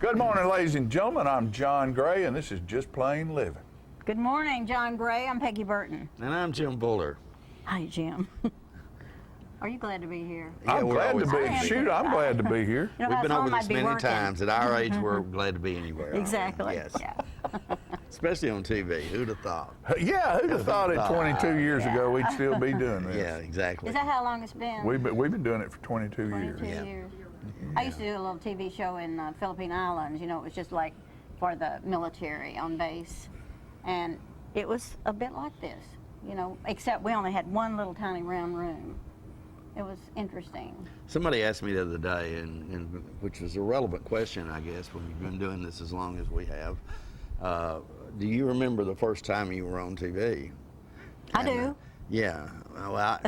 Good morning, ladies and gentlemen. I'm John Gray, and this is Just Plain Living. Good morning, John Gray. I'm Peggy Burton. And I'm Jim Buller. Hi, Jim. Are you glad to be here? Yeah, I'm we're glad to always be. glad to be Shoot, I'm glad to be here. You know, We've if been I was over home, this I'd be many working. times. At our age, we're glad to be anywhere. aren't we? Exactly. Yes. Yeah. Especially on TV. Who'd have thought? Yeah, who'd have thought it 22 years ago we'd still be doing this? Yeah, exactly. Is that how long it's been? We've been doing it for 22 years. 22 Yeah. years. I used to do a little TV show in Philippine Islands. You know, it was just like for the military on base. And it was a bit like this, you know, except we only had one little tiny round room. It was interesting. Somebody asked me the other day, and which was a relevant question, I guess, when you've been doing this as long as we have. Do you remember the first time you were on TV? I do. Yeah. Well, I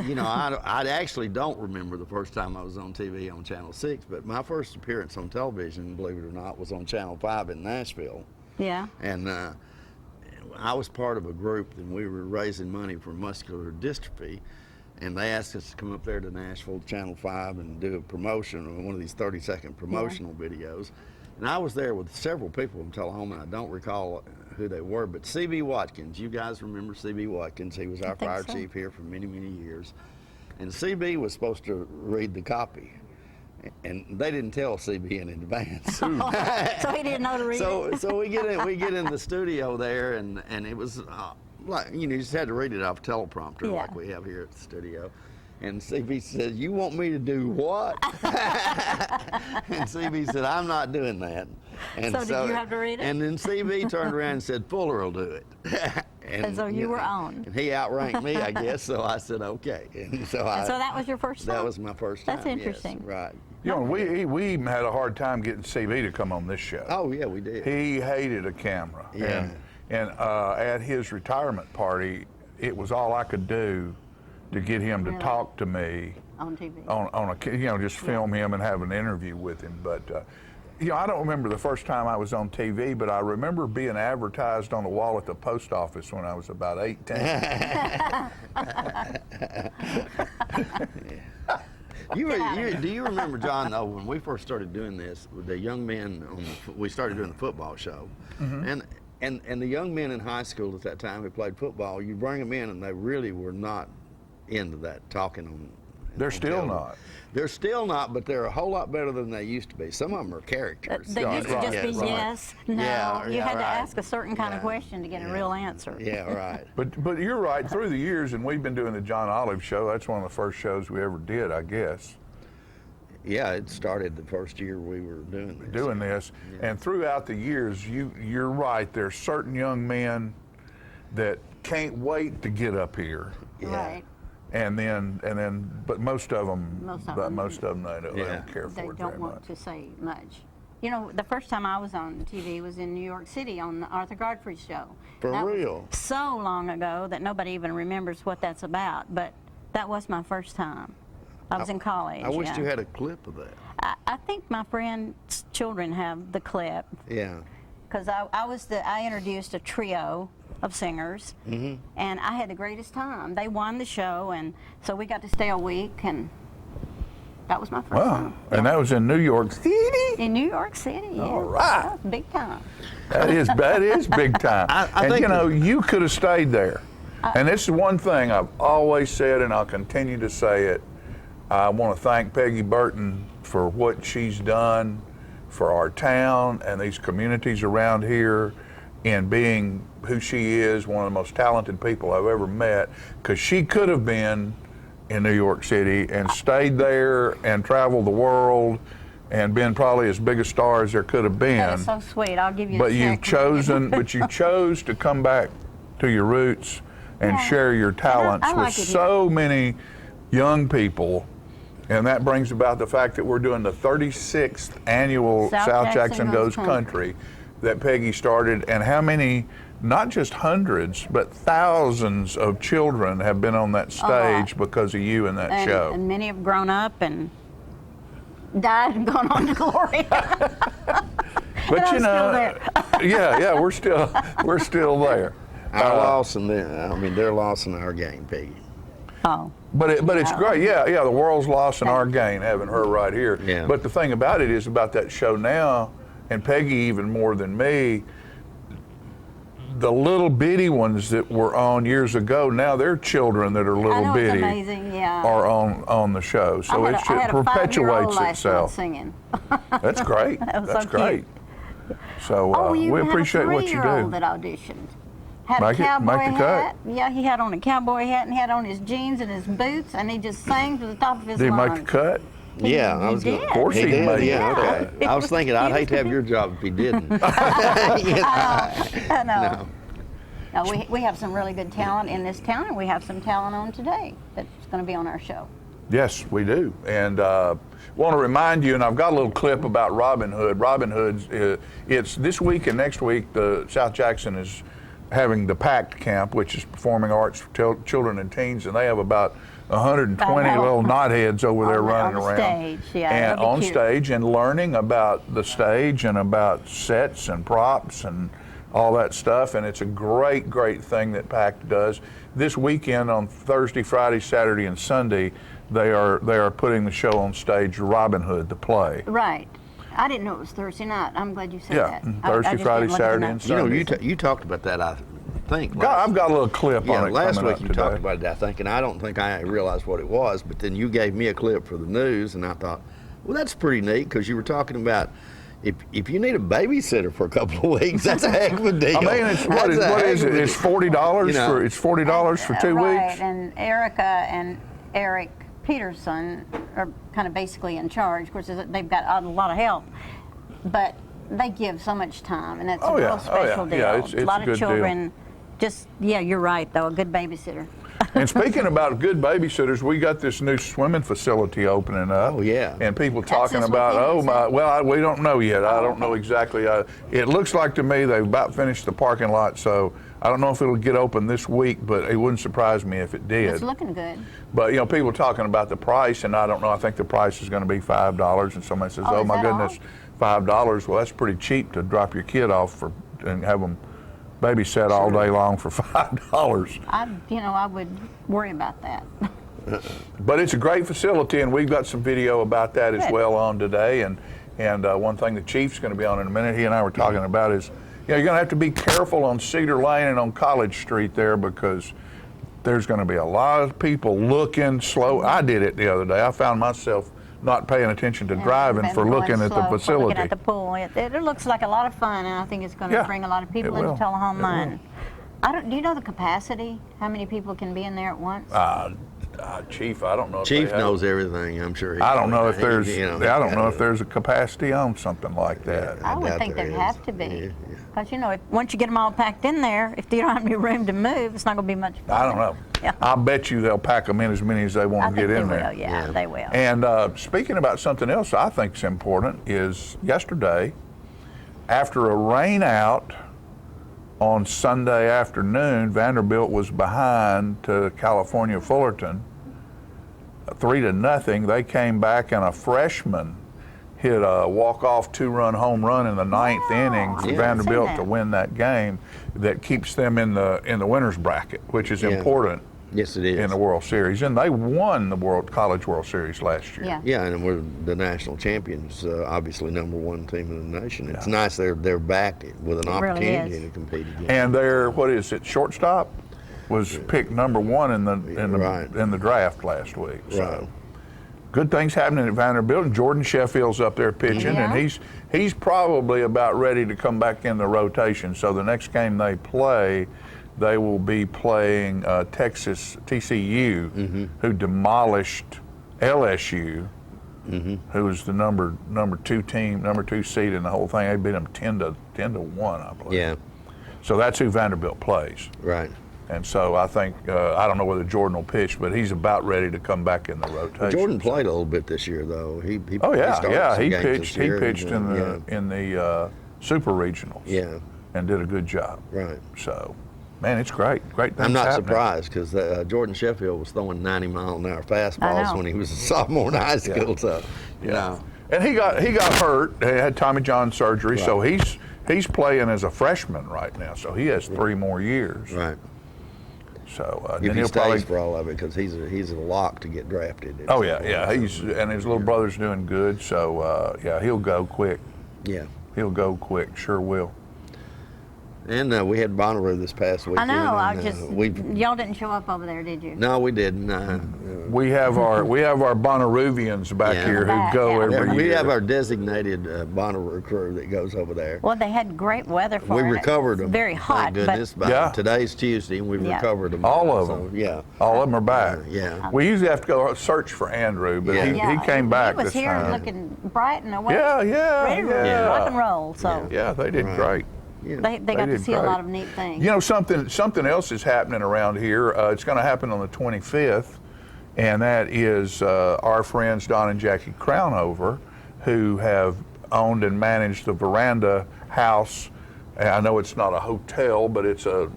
actually don't remember the first time I was on TV on Channel 6, but my first appearance on television, believe it or not, was on Channel 5 in Nashville. Yeah. And I was part of a group, and we were raising money for muscular dystrophy, and they asked us to come up there to Nashville, Channel 5, and do a promotion, one of these 30-second promotional videos. And I was there with several people from Tullahoma, and I don't recall who they were, but C.B. Watkins. You guys remember C.B. Watkins. He was our fire chief here for many, many years. And C.B. was supposed to read the copy. And they didn't tell CB in advance. So he didn't know to read it. So we get in the studio there, and it was like, you just had to read it off teleprompter, Yeah. like we have here at the studio. And CB says, "You want me to do what?" And CB said, "I'm not doing that." And So did you have to read it? And then CB turned around and said, "Fuller will do it." And so you were on. And he outranked me, I guess. So I said, "Okay." And so that was your first time? That was my first time. That's interesting. Yes, right. You know, we even had a hard time getting CB to come on this show. Oh yeah, we did. He hated a camera. Yeah. And at his retirement party, it was all I could do to get him to Really? talk to me On TV. on a, just film him and have an interview with him. But I don't remember the first time I was on TV, but I remember being advertised on the wall at the post office when I was about 18. Do you remember, John, though, when we first started doing this, the young men, we started doing the football show, and the young men in high school at that time who played football, you bring them in and they really were not into that talking on. They're still television. not. They're still not, but they're a whole lot better than they used to be. Some of them are characters. They used to just be yes, no. Yeah, you yeah, had to right. ask a certain kind of Yeah, question to get a yeah. real answer. Yeah, right. But you're right. Through the years, and we've been doing the John Olive Show. That's one of the first shows we ever did, I guess. Yeah, it started the first year we were doing this. And throughout the years, you're right. There's certain young men that can't wait to get up here, Yeah. Right. and then, but most of them, Most of them. they don't Yeah. care They for it don't very want much. to say much. You know, the first time I was on TV was in New York City on the Arthur Godfrey show. For That was real? so long ago that nobody even remembers what that's about, but that was my first time. I was in college. I wish yeah. you had a clip of that. I think my friend's children have the clip, Yeah. because I introduced a trio of singers, Mm-hmm. and I had the greatest time. They won the show, and so we got to stay a week, and that was my first Wow. time. And that was in New York City? In New York City, yeah. All right. That was big time. That is big time. I And think you could have stayed there. And this is one thing I've always said, and I'll continue to say it. I want to thank Peggy Burton for what she's done for our town and these communities around here in being who she is, one of the most talented people I've ever met, because she could have been in New York City and stayed there and traveled the world and been probably as big a star as there could have been. That is so sweet. I'll give you But a you've chosen, but you chose to come back to your roots and Yeah. share your talents I like with it so many young people. And that brings about the fact that we're doing the 36th annual South Jackson Goes Country that Peggy started. And how many, not just hundreds, but thousands of children have been on that stage because of you in that show. And many have grown up and died and gone on to glory. But I'm you still know, there. yeah, we're still there. Our loss and their loss in our game, Peggy. Oh. But it's great. Yeah, the world's lost in our gain having her right here. Yeah. But the thing about it is about that show now and Peggy even more than me, the little bitty ones that were on years ago, now their children that are I little know, bitty it's amazing, yeah. are on the show. So I it had a 5-year-old perpetuates last month itself. singing. That's great. That was That's so great. cute. So Oh, you we had appreciate a what you 3-year-old do. that auditioned. Had Make a it- cowboy make the cut. hat. Yeah, he had on a cowboy hat and he had on his jeans and his boots, and he just sang to the top of his Did he lungs. make the cut? Yeah, I He was did. Of course he made it. Yeah, okay. It I was was thinking I'd hate to have cute. your job if he didn't. I know. No. No, we have some really good talent in this town, and we have some talent on today that's going to be on our show. Yes, we do. And want to remind you, and I've got a little clip about Robin Hood. Robin Hood's, it's this week and next week, the South Jackson is having the PACT camp, which is performing arts for children and teens, and they have about 120 I know. little knotheads over there running on the around. stage, yeah, And that'll be on cute. stage and learning about the stage and about sets and props and all that stuff. And it's a great, great thing that PACT does. This weekend on Thursday, Friday, Saturday, and Sunday, they are putting the show on stage, Robin Hood, the play. Right. I didn't know it was Thursday night. I'm glad you said Yeah, that. Thursday, I just Friday, didn't look at the Saturday, notes. and You know, Sunday. you talked about that, I think. I've got a little clip Yeah, on it last coming week up you today. talked about it, I think, and I don't think I realized what it was, but then you gave me a clip for the news, and I thought, well, that's pretty neat, because you were talking about if you need a babysitter for a couple of weeks, that's a heck of a deal. I mean, it's, what is it? It's $40 You know. for $40 for 2 Right, weeks. and Erica and Eric Peterson are kind of basically in charge. Of course, they've got a lot of help, but they give so much time, and that's Oh, a yeah. real Oh, yeah. special deal. Yeah, it's a lot a good of deal. children. Just you're right though. A good babysitter. And speaking about good babysitters, we got this new swimming facility opening up. Oh, yeah. And people That's talking this about, weekend, oh is my, it? well, we don't know yet. I Oh, don't know okay. exactly. It looks like to me they've about finished the parking lot, so I don't know if it'll get open this week, but it wouldn't surprise me if it did. It's looking good. But people talking about the price, and I don't know. I think the price is going to be $5, and somebody says, Oh, "Oh is my that all? goodness, $5." Well, that's pretty cheap to drop your kid off and have them babysat all day long for $5. I would worry about that. But it's a great facility, and we've got some video about that as Good. well on today. And one thing the chief's going to be on in a minute, he and I were talking about is, you're going to have to be careful on Cedar Lane and on College Street there, because there's going to be a lot of people looking slow. I did it the other day. I found myself not paying attention to driving And for going looking at the slow for facility. Looking at the pool. It looks like a lot of fun, and I think it's going to Yeah, bring a lot of people it will. into Tullahoma. It will. And do you know the capacity? How many people can be in there at once? Chief, I don't know. If Chief they have- knows everything, I'm sure. I don't know if there's. You know, I don't know if there's a capacity on something like that. I would doubt think there there'd is. have to be. Yeah, Because, once you get them all packed in there, if you don't have any room to move, it's not going to be much fun. I don't know. Yeah. I'll bet you they'll pack them in as many as they I want to think get they in there. will, yeah, Yeah. they will. And speaking about something else I think is important is yesterday, after a rain out on Sunday afternoon, Vanderbilt was behind to California Fullerton, 3-0. They came back and a freshman hit a walk-off 2-run home run in the ninth inning for Yeah. Vanderbilt Seen to that. win that game. That keeps them in the winners bracket, which is Yeah. important Yes, it is. in the World Series, and they won the College World Series last year. Yeah. Yeah, and we're the national champions, obviously #1 team in the nation. It's nice they're back with an It really opportunity is. to compete again. And their shortstop was picked #1 Right. in the draft last week. So Right. good things happening at Vanderbilt. And Jordan Sheffield's up there pitching, and Yeah. he's probably about ready to come back in the rotation. So the next game they play, they will be playing Texas TCU, Mm-hmm. who demolished LSU, who was the number 2 seed in the whole thing. They beat them 10-1, I believe. Yeah, So that's who Vanderbilt plays. right. And so I think, I don't know whether Jordan will pitch, but he's about ready to come back in the rotation. Jordan played a little bit this year, though. He Oh yeah, started yeah. some He games pitched. this He year, pitched and, in the super regionals. yeah, And did a good job. right. So, man, it's great. Great things I'm not happening. surprised because Jordan Sheffield was throwing 90-mile-an-hour fastballs know. when he was a sophomore in high school. So, you know, And he got hurt. He had Tommy John surgery, so he's playing as a freshman right now. So he has 3 more years. right. So If then he he'll stays probably. for all of it, because he's a lock to get drafted. Oh yeah, yeah. And his little brother's doing good. So yeah, he'll go quick. Yeah. He'll go quick, sure will. And we had Bonnaroo this past I weekend. know. And, Y'all didn't show up over there, did you? No, we didn't. We have our Bonnaroovians back Yeah. here who Back, go yeah. every we year. have our designated Bonnaroo crew that goes over there. Well, they had great weather for We it. recovered It's them. very hot, Thank goodness. By Yeah. Today's Tuesday, and we've Yeah. recovered them. All of So, them. yeah. All of them are back. Yeah. We usually have to go search for Andrew, but Yeah. he came back He was this here time. looking bright and awake. Yeah, Ready to yeah. rock and roll. So Yeah, they did Right. great. Yeah. they got to did see a great. lot of neat things. You know, something else is happening around here. It's going to happen on the 25th, and that is our friends Don and Jackie Crownover, who have owned and managed the Veranda House. And I know it's not a hotel, but it's a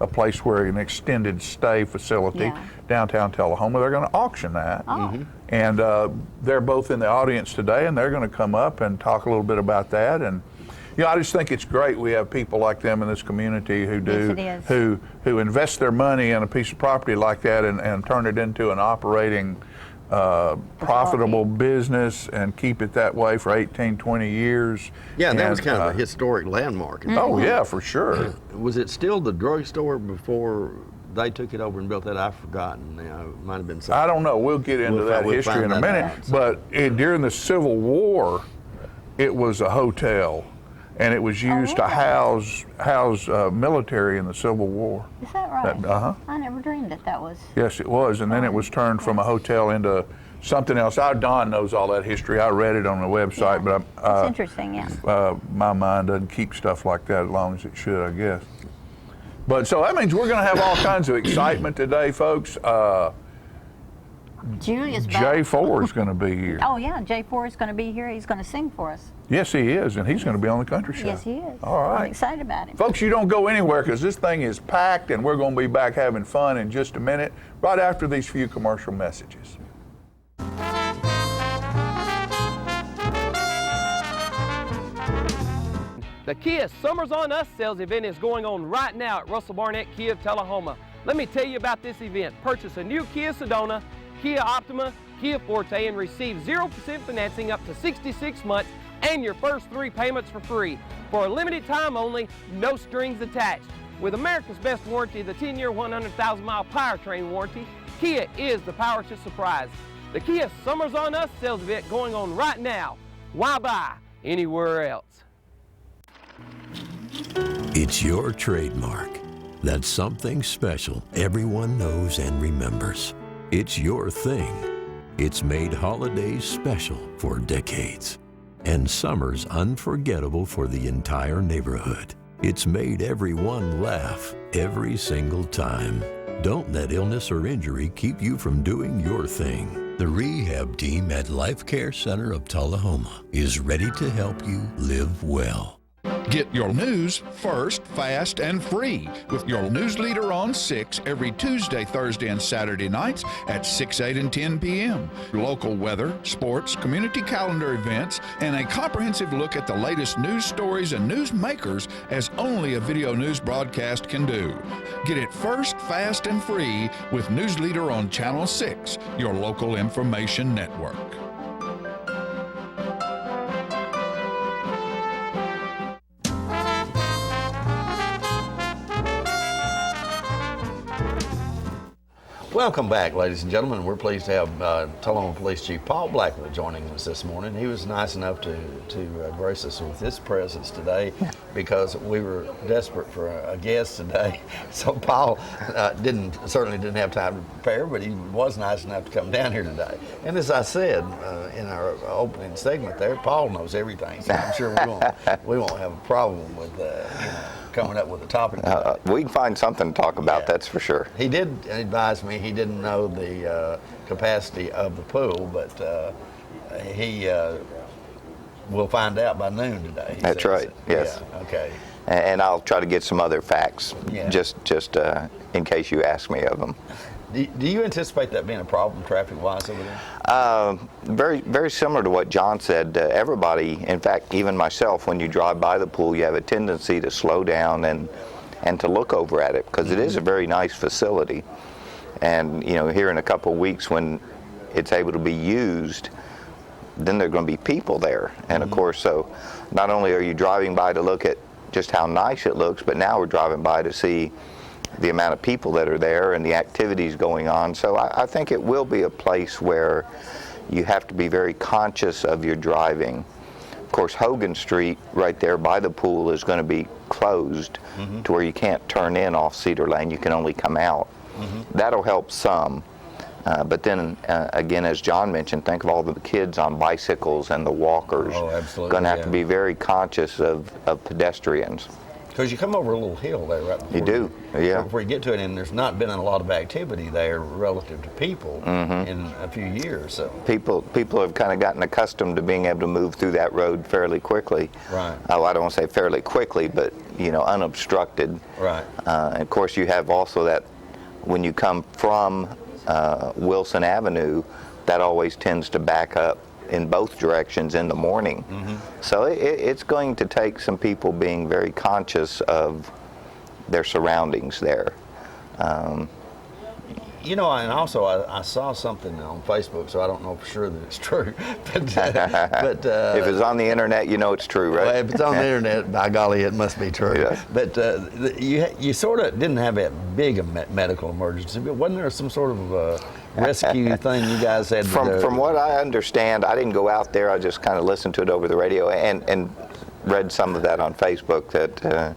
place where an extended stay facility Yeah. downtown Tullahoma. They're going to auction that. Oh. And they're both in the audience today, and they're going to come up and talk a little bit about that. And you know, I just think it's great we have people like them in this community who do Yes, it is. who invest their money in a piece of property like that and turn it into an operating profitable business and keep it that way for 18, 20 years. Yeah, and that was And, kind of a historic landmark. Oh yeah, for sure. Was it still the drugstore before they took it over and built that? I've forgotten now. It might have been something. I don't know. We'll get into that we'll history find in a that minute. out. But during the Civil War, it was a hotel, and it was used to house military in the Civil War. Is that right? Uh-huh. I never dreamed that was. Yes, it was, and then it was turned from a hotel into something else. Don knows all that history. I read it on the website, Yeah. but It's interesting, yeah. my mind doesn't keep stuff like that as long as it should, I guess. But so that means we're going to have all kinds of excitement today, folks. Julia's back. J4 is going to be here. Oh yeah, J4 is going to be here. He's going to sing for us. Yes, he is, and he's going to be on the country show. Yes, he is. All I'm right. excited about him. Folks, you don't go anywhere because this thing is packed, and we're going to be back having fun in just a minute, right after these few commercial messages. The Kia Summers on Us sales event is going on right now at Russell Barnett Kia of Tullahoma. Let me tell you about this event. Purchase a new Kia Sedona, Kia Optima, Kia Forte, and receive 0% financing up to 66 months and your first 3 payments for free. For a limited time only, no strings attached. With America's best warranty, the 10-year, 100,000-mile powertrain warranty, Kia is the power to surprise. The Kia Summers on Us sales event going on right now. Why buy anywhere else? It's your trademark. That's something special everyone knows and remembers. It's your thing. It's made holidays special for decades and summers unforgettable for the entire neighborhood. It's made everyone laugh every single time. Don't let illness or injury keep you from doing your thing. The rehab team at Life Care Center of Tullahoma is ready to help you live well. Get your news first, fast, and free with your news leader on 6 every Tuesday, Thursday, and Saturday nights at 6, 8, and 10 p.m. Local weather, sports, community calendar events, and a comprehensive look at the latest news stories and news makers as only a video news broadcast can do. Get it first, fast, and free with News Leader on Channel 6, your local information network. Welcome back, ladies and gentlemen. We're pleased to have Tullahoma Police Chief Paul Blackwell joining us this morning. He was nice enough to grace us with his presence today because we were desperate for a guest today. So Paul certainly didn't have time to prepare, but he was nice enough to come down here today. And as I said in our opening segment there, Paul knows everything, so I'm sure we won't have a problem with coming up with a topic. We can find something to talk about, Yeah. that's for sure. He did advise me he didn't know the capacity of the pool, but he will find out by noon today. he That's says. right, yes. Yeah, okay. And I'll try to get some other facts, Yeah. just in case you ask me of them. Do you anticipate that being a problem traffic-wise over there? Very, very similar to what John said. Everybody, in fact, even myself, when you drive by the pool, you have a tendency to slow down and to look over at it because it is a very nice facility. And here in a couple of weeks when it's able to be used, then there are going to be people there. And of course, so not only are you driving by to look at just how nice it looks, but now we're driving by to see the amount of people that are there and the activities going on. So I think it will be a place where you have to be very conscious of your driving. Of course, Hogan Street right there by the pool is going to be closed to where you can't turn in off Cedar Lane, you can only come out. That'll help some. But then, again, as John mentioned, think of all the kids on bicycles and the walkers. Oh, absolutely, Going to have yeah. to be very conscious of pedestrians. Because you come over a little hill there right before You do, yeah. before you get to it, and there's not been a lot of activity there relative to people in a few years. So People have kind of gotten accustomed to being able to move through that road fairly quickly. Right. Oh, I don't want to say fairly quickly, but unobstructed. Right. And of course, you have also that when you come from Wilson Avenue, that always tends to back up in both directions in the morning. So it's going to take some people being very conscious of their surroundings there. And also I saw something on Facebook, so I don't know for sure that it's true. But If it's on the internet, it's true, right? well, if it's on the internet, by golly, it must be true. Yeah. But you sort of didn't have that big a medical emergency, but wasn't there some sort of rescue thing you guys had to do? From what I understand, I didn't go out there. I just kind of listened to it over the radio and read some of that on Facebook. That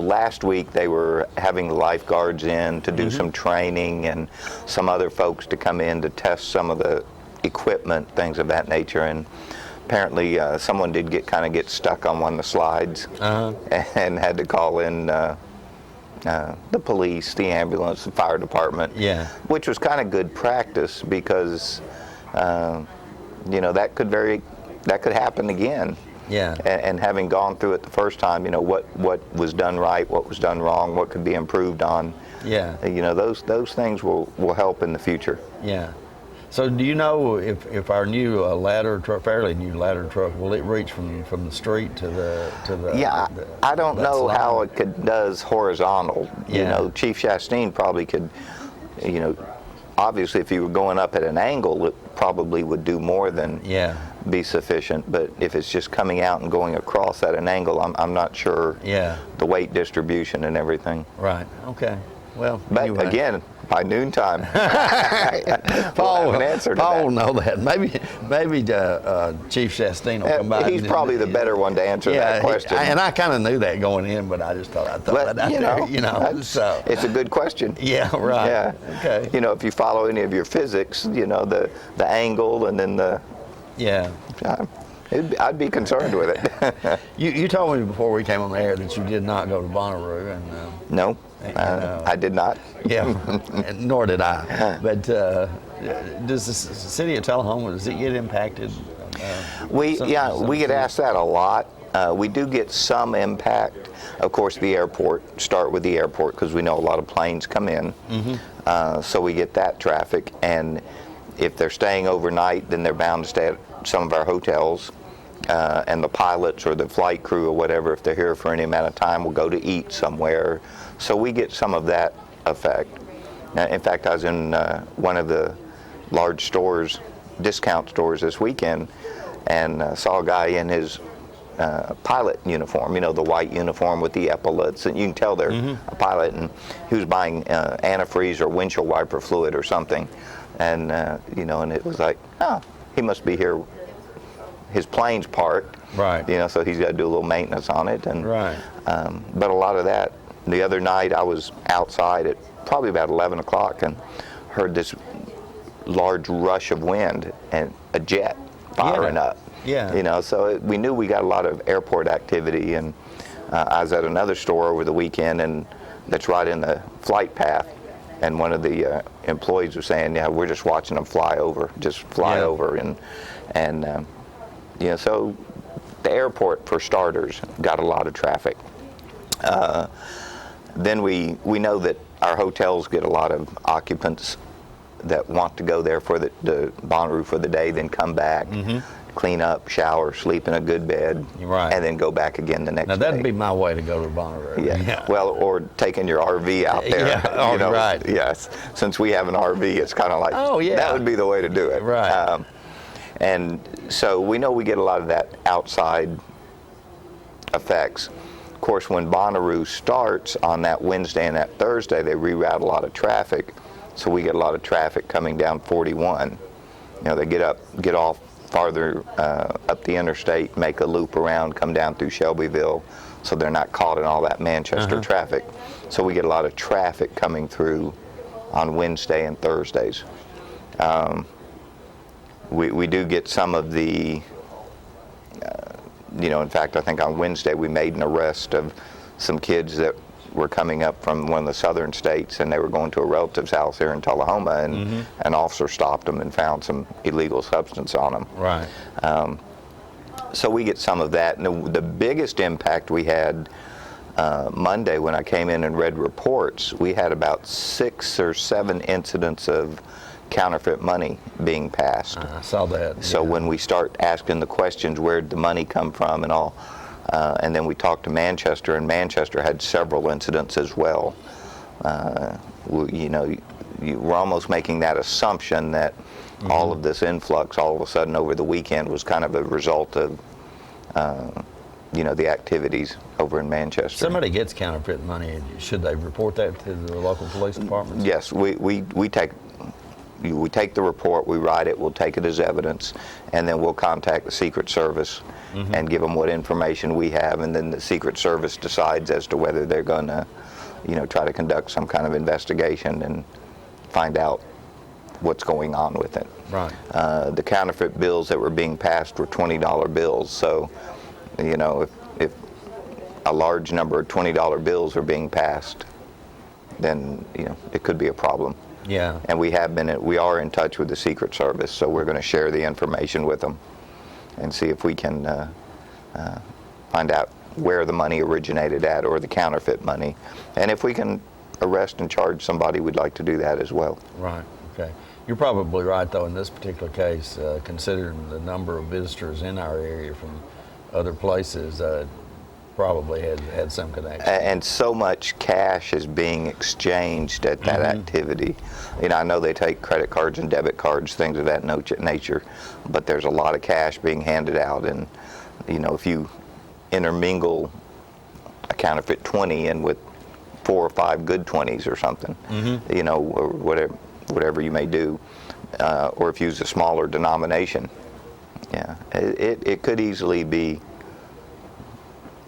last week they were having the lifeguards in to do some training and some other folks to come in to test some of the equipment, things of that nature. And apparently someone did get stuck on one of the slides and had to call in the police, the ambulance, the fire department. Yeah. Which was kind of good practice because that could happen again. Yeah. And having gone through it the first time, what was done right, what was done wrong, what could be improved on. Yeah. Those things will help in the future. Yeah. So do you know if our new ladder truck, fairly new ladder truck, will it reach from the street to the Yeah, I don't know slide? how it does horizontal. Yeah. Chief Chastain probably could, obviously if you were going up at an angle, it probably would do more than be sufficient. But if it's just coming out and going across at an angle, I'm not sure the weight distribution and everything. Right. Okay. Well, But anyway. again, by noontime, Paul we'll have an answer to Paul that. will know that. Maybe Chief Chastain will come by. He's and- probably the better one to answer that question. and I kind of knew that going in, but I just thought I'd throw But, that out there. So it's a good question. yeah, right. Yeah. Okay. If you follow any of your physics, the angle and then the, Yeah. I'd be concerned with it. You told me before we came on the air that you did not go to Bonnaroo, and No, I did not. yeah, and nor did I. But does the city of Tullahoma, does it get impacted? We get asked that a lot. We do get some impact. Of course, the airport. Start with the airport because we know a lot of planes come in. So we get that traffic, and if they're staying overnight, then they're bound to stay at some of our hotels. And the pilots or the flight crew or whatever, if they're here for any amount of time, will go to eat somewhere. So we get some of that effect. In fact, I was in one of the large stores, discount stores this weekend, and saw a guy in his pilot uniform, the white uniform with the epaulets, and you can tell they're a pilot, and he was buying antifreeze or windshield wiper fluid or something. And, and it was like, he must be here. His plane's parked, Right. So he's got to do a little maintenance on it. And, Right. but a lot of that, the other night I was outside at probably about 11 o'clock and heard this large rush of wind and a jet firing up. Yeah. So we knew we got a lot of airport activity. And I was at another store over the weekend, and that's right in the flight path. And one of the employees was saying, we're just watching them fly over, over. And so the airport, for starters, got a lot of traffic. Then we know that our hotels get a lot of occupants that want to go there for the Bonnaroo for the day, then come back, clean up, shower, sleep in a good bed, Right. and then go back again the next Now day. that'd be my way to go to Bonnaroo. Yeah. Well, or taking your RV out there. Yeah, right. Yes. Since we have an RV, it's kind of like, Oh, yeah. that would be the way to do it. Right. And so we know we get a lot of that outside effects. Of course, when Bonnaroo starts on that Wednesday and that Thursday, they reroute a lot of traffic. So we get a lot of traffic coming down 41. You know, they get off farther up the interstate, make a loop around, come down through Shelbyville, so they're not caught in all that Manchester traffic. So we get a lot of traffic coming through on Wednesday and Thursdays. We do get some of the, you know, in fact, I think on Wednesday we made an arrest of some kids that were coming up from one of the southern states, and they were going to a relative's house here in Tullahoma, and an officer stopped them and found some illegal substance on them. Right. So we get some of that. And the biggest impact we had Monday when I came in and read reports, we had about 6 or 7 incidents of counterfeit money being passed. I saw that. So when we start asking the questions, where'd the money come from and all, and then we talked to Manchester, and Manchester had several incidents as well. You know, we're almost making that assumption that all of this influx all of a sudden over the weekend was kind of a result of, you know, the activities over in Manchester. Somebody gets counterfeit money, should they report that to the local police departments? Yes, we take the report, we write it, we'll take it as evidence, and then we'll contact the Secret Service and give them what information we have, and then the Secret Service decides as to whether they're going to, you know, try to conduct some kind of investigation and find out what's going on with it. Right. The counterfeit bills that were being passed were $20 bills, so, you know, if a large number of $20 bills are being passed, then, you know, it could be a problem. Yeah. And we are in touch with the Secret Service, so we're going to share the information with them and see if we can find out where the money originated at, or the counterfeit money. And if we can arrest and charge somebody, we'd like to do that as well. Right, okay. You're probably right, though, in this particular case, considering the number of visitors in our area from other places, probably had some connection. And so much cash is being exchanged at that activity. You know, I know they take credit cards and debit cards, things of that nature, but there's a lot of cash being handed out. And, you know, if you intermingle a counterfeit 20 in with 4 or 5 good 20s or something, you know, or whatever you may do, or if you use a smaller denomination, yeah, it could easily be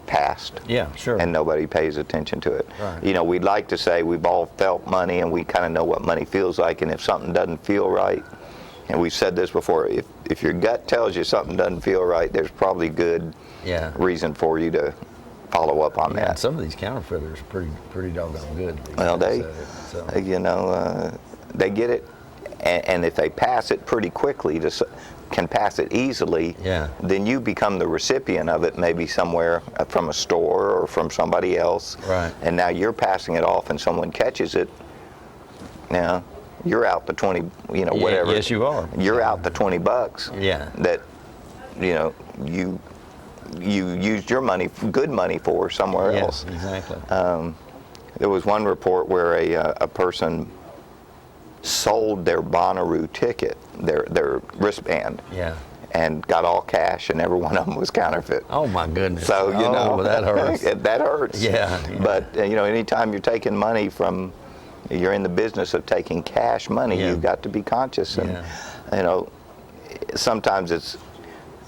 passed. Yeah, sure. And nobody pays attention to it. Right. You know, we'd like to say we've all felt money and we kind of know what money feels like, and if something doesn't feel right, and we've said this before, if your gut tells you something doesn't feel right, there's probably good reason for you to follow up on that. And some of these counterfeiters are pretty doggone good. Well, you know, they get it, and if they pass it pretty quickly, can pass it easily, then you become the recipient of it, maybe somewhere from a store or from somebody else. Right. And now you're passing it off, and someone catches it. Now you're out the 20, you know, whatever. Yes, you are. You're out the $20. Yeah. That, you know, you used your money, good money, for somewhere else. Exactly. There was one report where a person sold their Bonnaroo ticket, their wristband, and got all cash, and every one of them was counterfeit. Oh my goodness! So you know that hurts. That hurts. Yeah. But you know, anytime you're taking money from, you're in the business of taking cash money, you've got to be conscious. And you know, sometimes it's,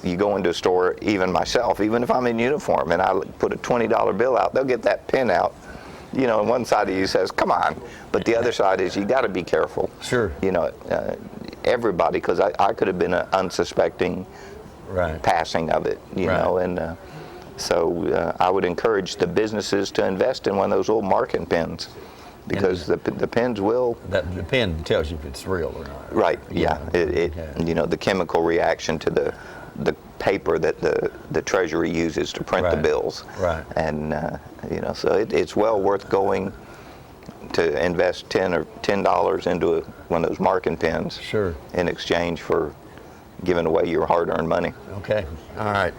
you go into a store, even myself, even if I'm in uniform, and I put a $20 bill out, they'll get that pin out. You know, and one side of you says, come on. But the other side is, you got to be careful. Sure. You know, everybody, because I could have been an unsuspecting passing of it, you know. And so I would encourage the businesses to invest in one of those old marking pins, because the pins will. The pin tells you if it's real or not. Right, yeah. You know, the chemical reaction to the paper that the Treasury uses to print the bills. Right. And you know, so it's well worth going to invest $10 into one of those marking pins. Sure. In exchange for giving away your hard-earned money. Okay. All right.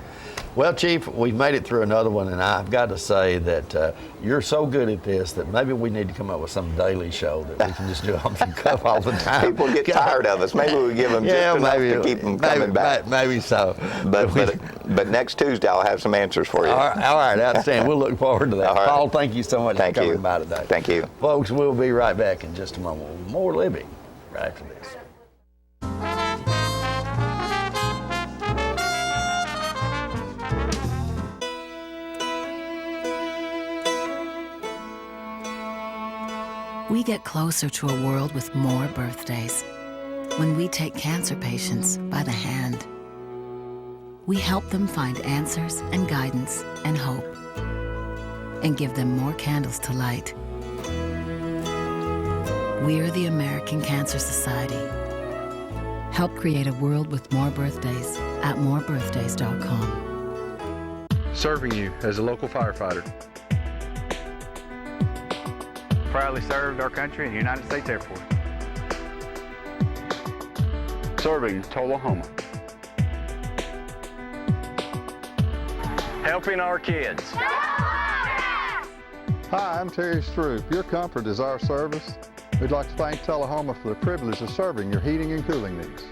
Well, Chief, we've made it through another one, and I've got to say that you're so good at this that maybe we need to come up with some daily show that we can just do off the cuff all the time. People get tired of us. Maybe we give them just enough to keep them coming back. Maybe so. But next Tuesday I'll have some answers for you. All right, outstanding. We'll look forward to that. Right. Paul, thank you so much for coming by today. Thank you. Folks, we'll be right back in just a moment with more Libby right after this. We get closer to a world with more birthdays when we take cancer patients by the hand. We help them find answers and guidance and hope, and give them more candles to light. We're the American Cancer Society. Help create a world with more birthdays at morebirthdays.com. Serving you as a local firefighter. Proudly served our country in the United States Air Force. Serving Tullahoma. Helping our kids. Hi, I'm Terry Stroop. Your comfort is our service. We'd like to thank Tullahoma for the privilege of serving your heating and cooling needs.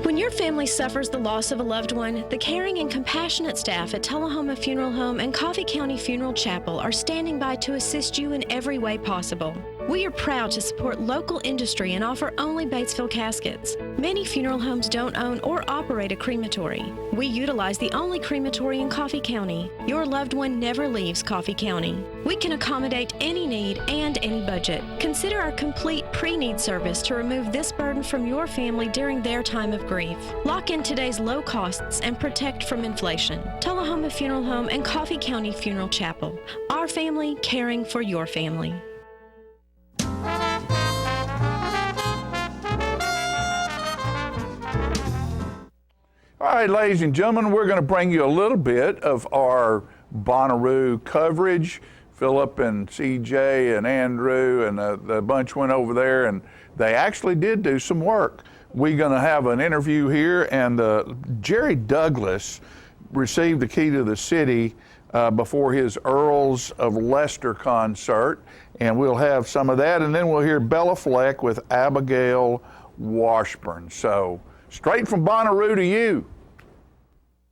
When your family suffers the loss of a loved one, the caring and compassionate staff at Tullahoma Funeral Home and Coffee County Funeral Chapel are standing by to assist you in every way possible. We are proud to support local industry and offer only Batesville caskets. Many funeral homes don't own or operate a crematory. We utilize the only crematory in Coffee County. Your loved one never leaves Coffee County. We can accommodate any need and any budget. Consider our complete pre-need service to remove this burden from your family during their time of grief. Lock in today's low costs and protect from inflation. Tullahoma Funeral Home and Coffee County Funeral Chapel. Our family caring for your family. All right, ladies and gentlemen, we're going to bring you a little bit of our Bonnaroo coverage. Philip and CJ and Andrew and the bunch went over there, and they actually did do some work. We're going to have an interview here, and Jerry Douglas received the key to the city before his Earls of Leicester concert, and we'll have some of that, and then we'll hear Bella Fleck with Abigail Washburn. So, straight from Bonnaroo to you.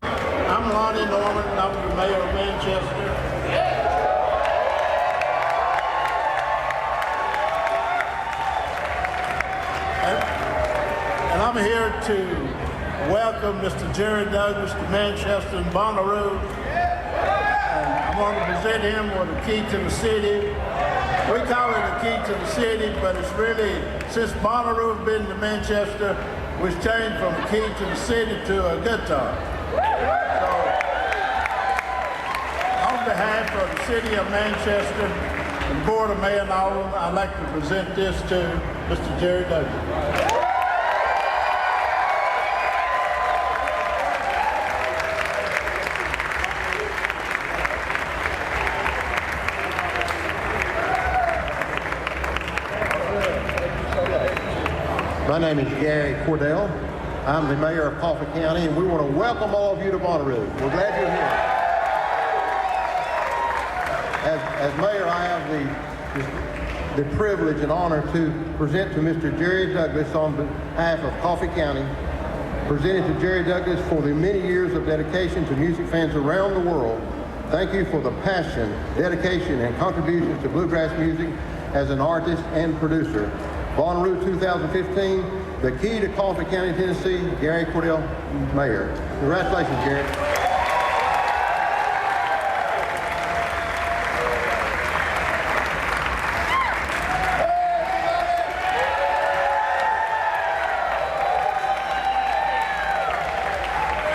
I'm Lonnie Norman, and I'm the mayor of Manchester. And I'm here to welcome Mr. Jerry Douglas to Manchester and Bonnaroo. And I'm going to present him with a key to the city. We call it a key to the city, but it's really, since Bonnaroo has been to Manchester, we've changed from a key to the city to a guitar. So, on behalf of the city of Manchester and Board of Mayor and Aldermen, I'd like to present this to Mr. Jerry Douglas. My name is Gary Cordell. I'm the mayor of Coffee County, and we want to welcome all of you to Bonnaroo. We're glad you're here. As mayor, I have the privilege and honor to present to Mr. Jerry Douglas on behalf of Coffee County, presented to Jerry Douglas for the many years of dedication to music fans around the world. Thank you for the passion, dedication, and contributions to bluegrass music as an artist and producer. Bonnaroo 2015, the key to Coffee County, Tennessee, Gary Cordell, Mayor. Congratulations, Gary.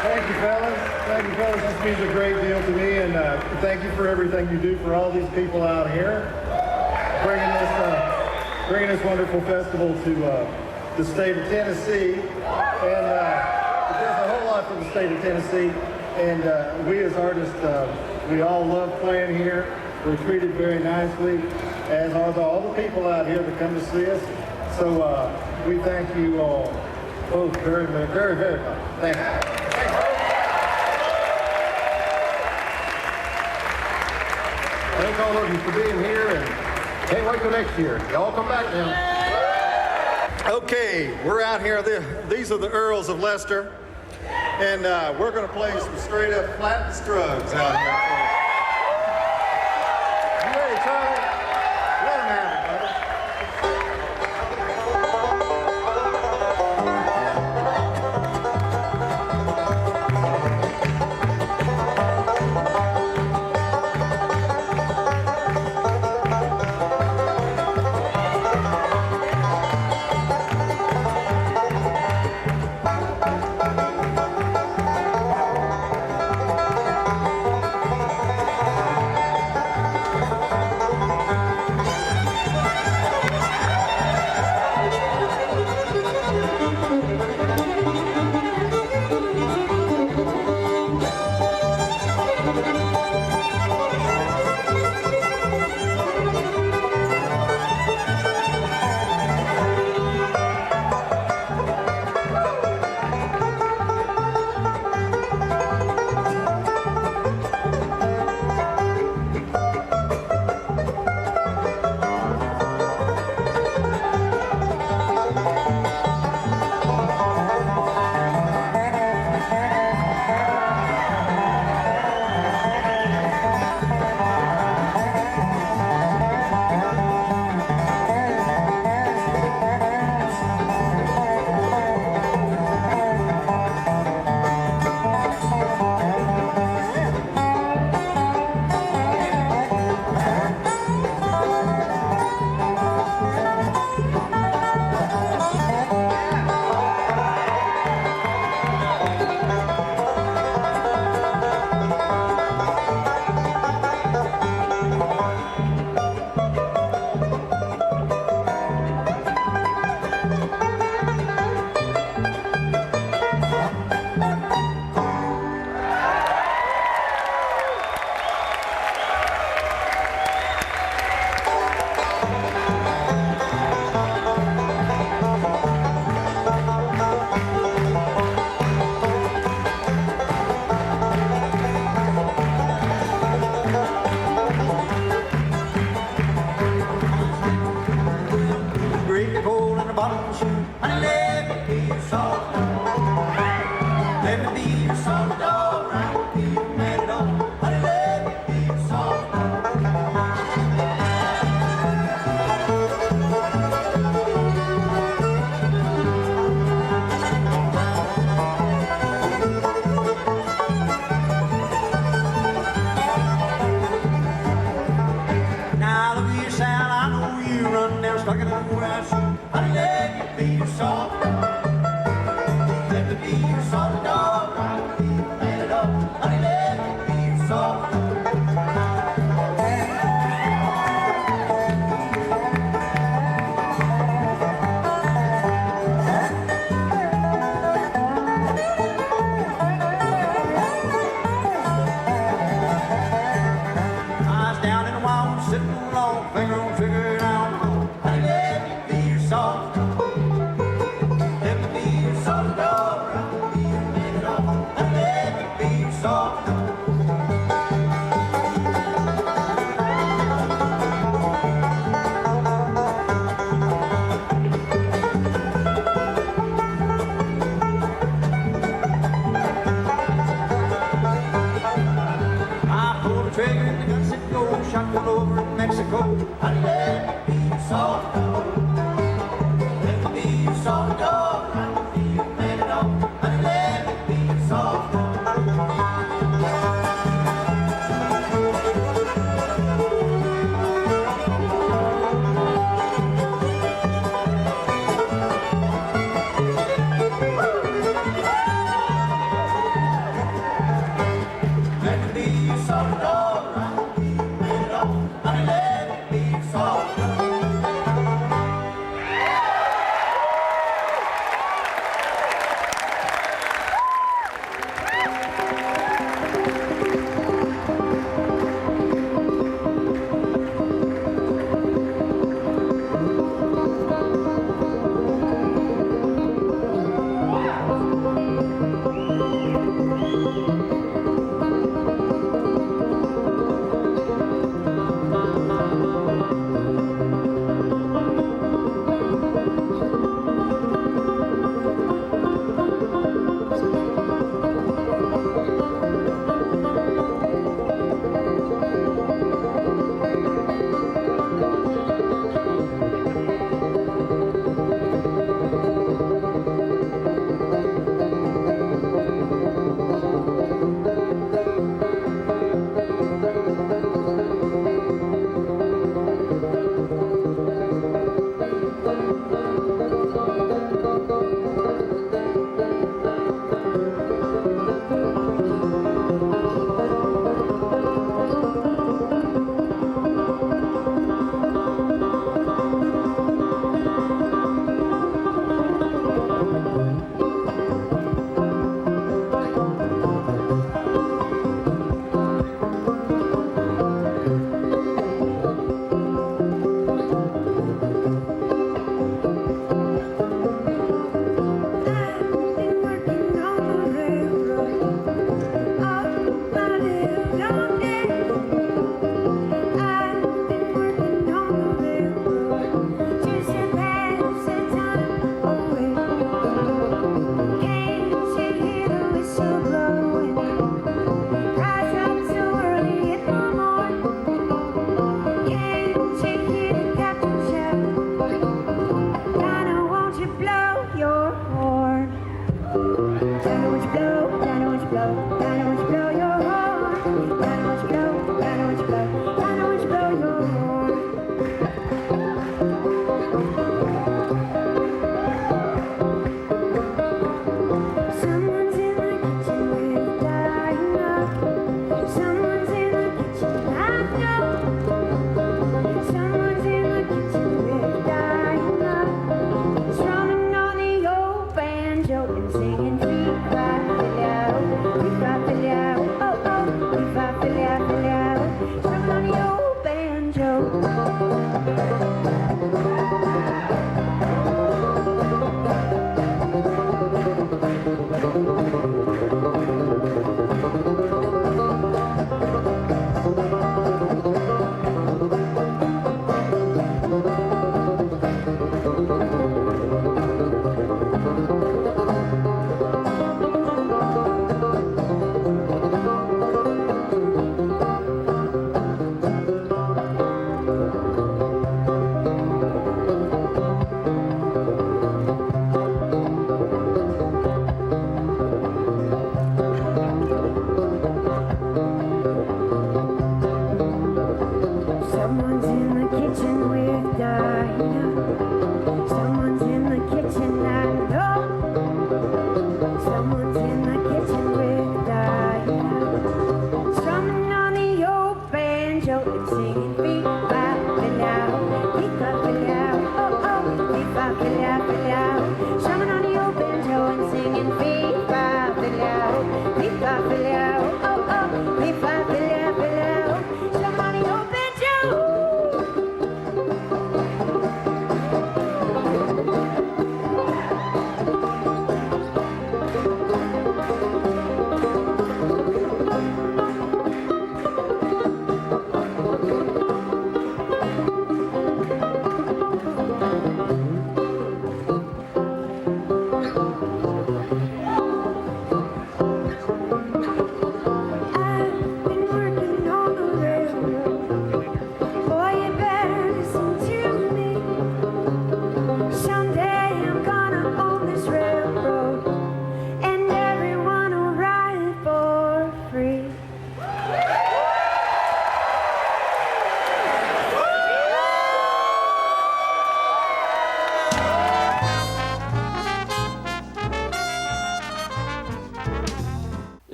Thank you, fellas. Thank you, fellas. This means a great deal to me, and thank you for everything you do for all these people out here, bringing this wonderful festival to the state of Tennessee. And it does a whole lot for the state of Tennessee. And we as artists, we all love playing here. We're treated very nicely, as are all the people out here that come to see us. So we thank you all both very, very, very much. Thank you. Thank all of you for being here, and can't wait till next year. Y'all come back now. Okay, we're out here. These are the Earls of Leicester, and we're going to play some straight up Flatt Scruggs out here. You ready, Charlie? Let him have it, brother.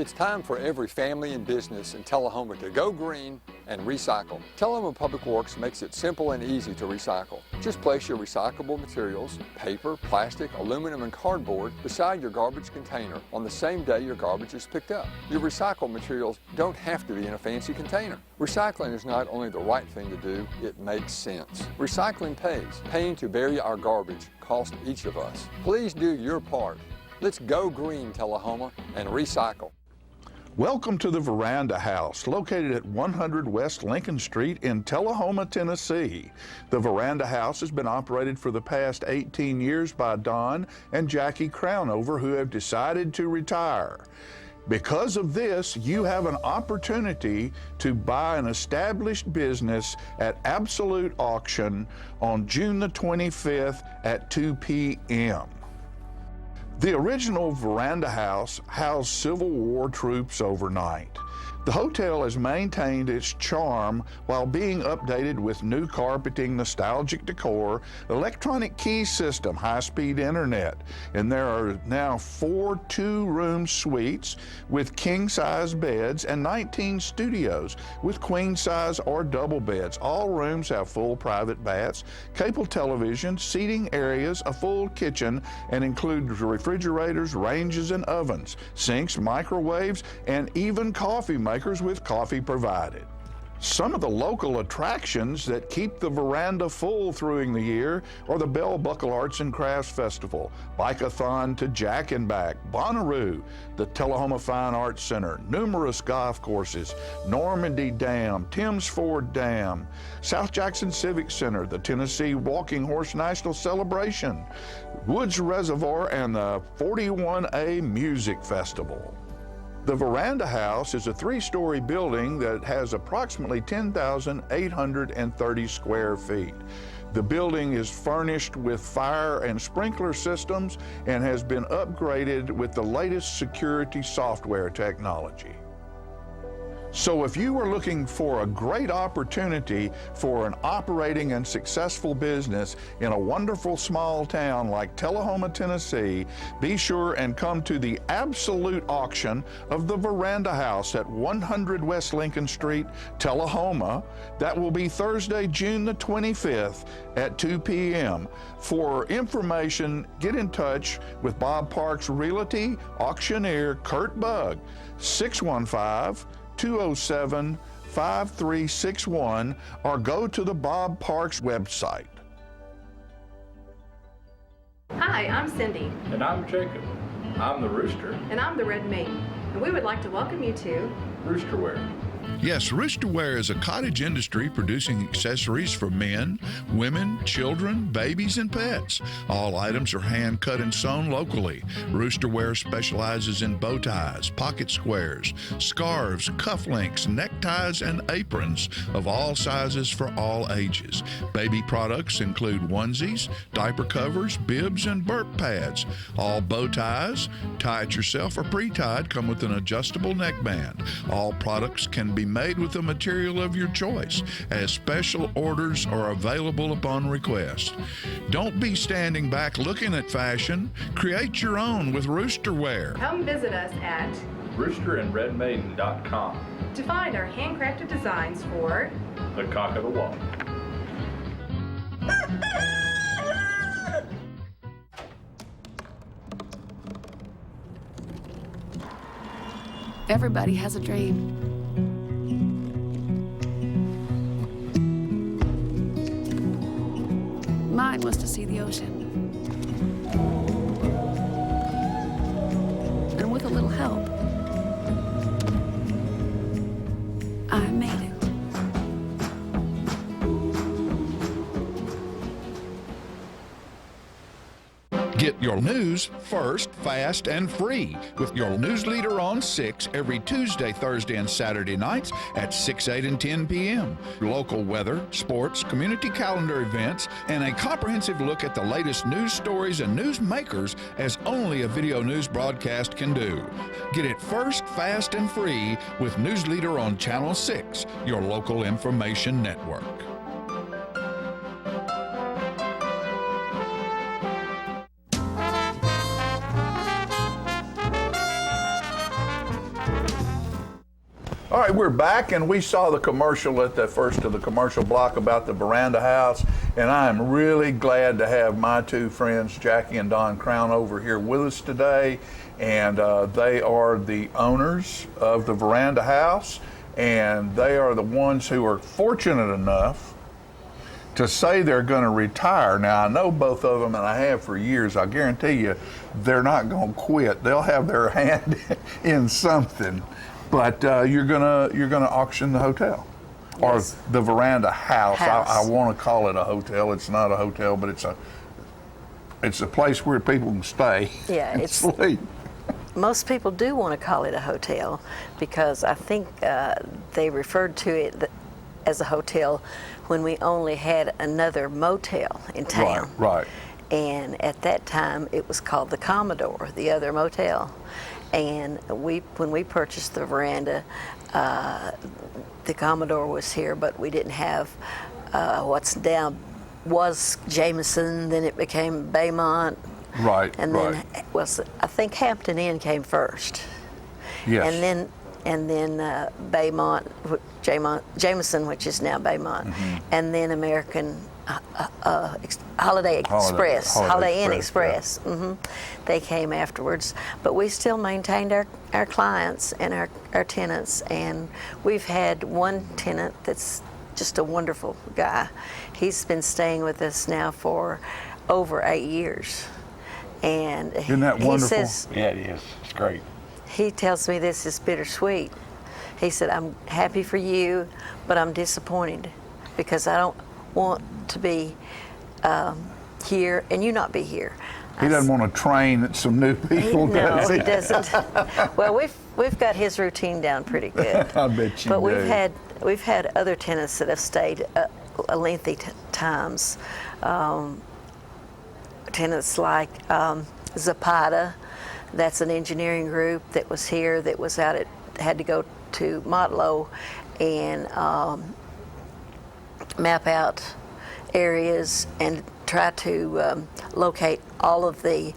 It's time for every family and business in Tullahoma to go green and recycle. Tullahoma Public Works makes it simple and easy to recycle. Just place your recyclable materials, paper, plastic, aluminum, and cardboard beside your garbage container on the same day your garbage is picked up. Your recycled materials don't have to be in a fancy container. Recycling is not only the right thing to do, it makes sense. Recycling pays. Paying to bury our garbage costs each of us. Please do your part. Let's go green, Tullahoma, and recycle. Welcome to the Veranda House, located at 100 West Lincoln Street in Tullahoma, Tennessee. The Veranda House has been operated for the past 18 years by Don and Jackie Crownover, who have decided to retire. Because of this, you have an opportunity to buy an established business at absolute auction on June the 25th at 2 p.m. The original Veranda House housed Civil War troops overnight. The hotel has maintained its charm while being updated with new carpeting, nostalgic decor, electronic key system, high-speed internet, and there are now 4 two-room suites with king-size beds and 19 studios with queen-size or double beds. All rooms have full private baths, cable television, seating areas, a full kitchen, and include refrigerators, ranges, and ovens, sinks, microwaves, and even coffee makers with coffee provided. Some of the local attractions that keep the veranda full through the year are the Bell Buckle Arts and Crafts Festival, Bike-a-thon to Jack and Back, Bonnaroo, the Tullahoma Fine Arts Center, numerous golf courses, Normandy Dam, Timms Ford Dam, South Jackson Civic Center, the Tennessee Walking Horse National Celebration, Woods Reservoir, and the 41A Music Festival. The Veranda House is a 3-story building that has approximately 10,830 square feet. The building is furnished with fire and sprinkler systems and has been upgraded with the latest security software technology. So if you are looking for a great opportunity for an operating and successful business in a wonderful small town like Tullahoma, Tennessee, be sure and come to the absolute auction of the Veranda House at 100 West Lincoln Street, Tullahoma. That will be Thursday, June the 25th at 2 p.m. For information, get in touch with Bob Parks Realty auctioneer Kurt Bugg, 615-207-5361, or go to the Bob Parks website. Hi, I'm Cindy. And I'm Jacob. I'm the Rooster. And I'm the Red Mane. And we would like to welcome you to Roosterware. Yes, Roosterware is a cottage industry producing accessories for men, women, children, babies, and pets. All items are hand cut and sewn locally. Roosterware specializes in bow ties, pocket squares, scarves, cufflinks, neckties, and aprons of all sizes for all ages. Baby products include onesies, diaper covers, bibs, and burp pads. All bow ties, tie it yourself or pre-tied, come with an adjustable neckband. All products can be made with the material of your choice, as special orders are available upon request. Don't be standing back looking at fashion. Create your own with Roosterware. Come visit us at roosterandredmaiden.com to find our handcrafted designs for the cock of the walk. Everybody has a dream. Mine was to see the ocean. And with a little help, I made it. Get your news first, fast, and free with your news leader on 6 every Tuesday, Thursday, and Saturday nights at 6, 8, and 10 p.m. Local weather, sports, community calendar events, and a comprehensive look at the latest news stories and news makers as only a video news broadcast can do. Get it first, fast, and free with News Leader on Channel 6, your local information network. All right, we're back, and we saw the commercial at the first of the commercial block about the Veranda House, and I am really glad to have my two friends, Jackie and Don Crown, over here with us today, and they are the owners of the Veranda House, and they are the ones who are fortunate enough to say they're going to retire. Now, I know both of them, and I have for years. I guarantee you they're not going to quit. They'll have their hand in something. But you're gonna auction the hotel, yes, or the Veranda House. I want to call it a hotel. It's not a hotel, but it's a place where people can stay. Yeah, and sleep. Most people do want to call it a hotel because I think they referred to it as a hotel when we only had another motel in town. Right. And at that time, it was called the Commodore, the other motel. And when we purchased the Veranda, the Commodore was here, but we didn't have what's now was Jameson. Then it became Baymont. Right. And then I think Hampton Inn came first. Yes. And then Baymont, Jameson, which is now Baymont, and then American. Holiday Inn Express. Yeah. Mm-hmm. They came afterwards, but we still maintained our clients and our tenants, and we've had one tenant that's just a wonderful guy. He's been staying with us now for over 8 years, and isn't that wonderful? He says, yeah, it is. It's great. He tells me this is bittersweet. He said, "I'm happy for you, but I'm disappointed because I don't want to be here and you not be here." He doesn't want to train some new people, does he? No, he doesn't. Well, we've got his routine down pretty good. I bet you but do. We've had other tenants that have stayed a lengthy times. Tenants like Zapata, that's an engineering group that was here, that was out at, had to go to Motlow and map out areas and try to locate all of the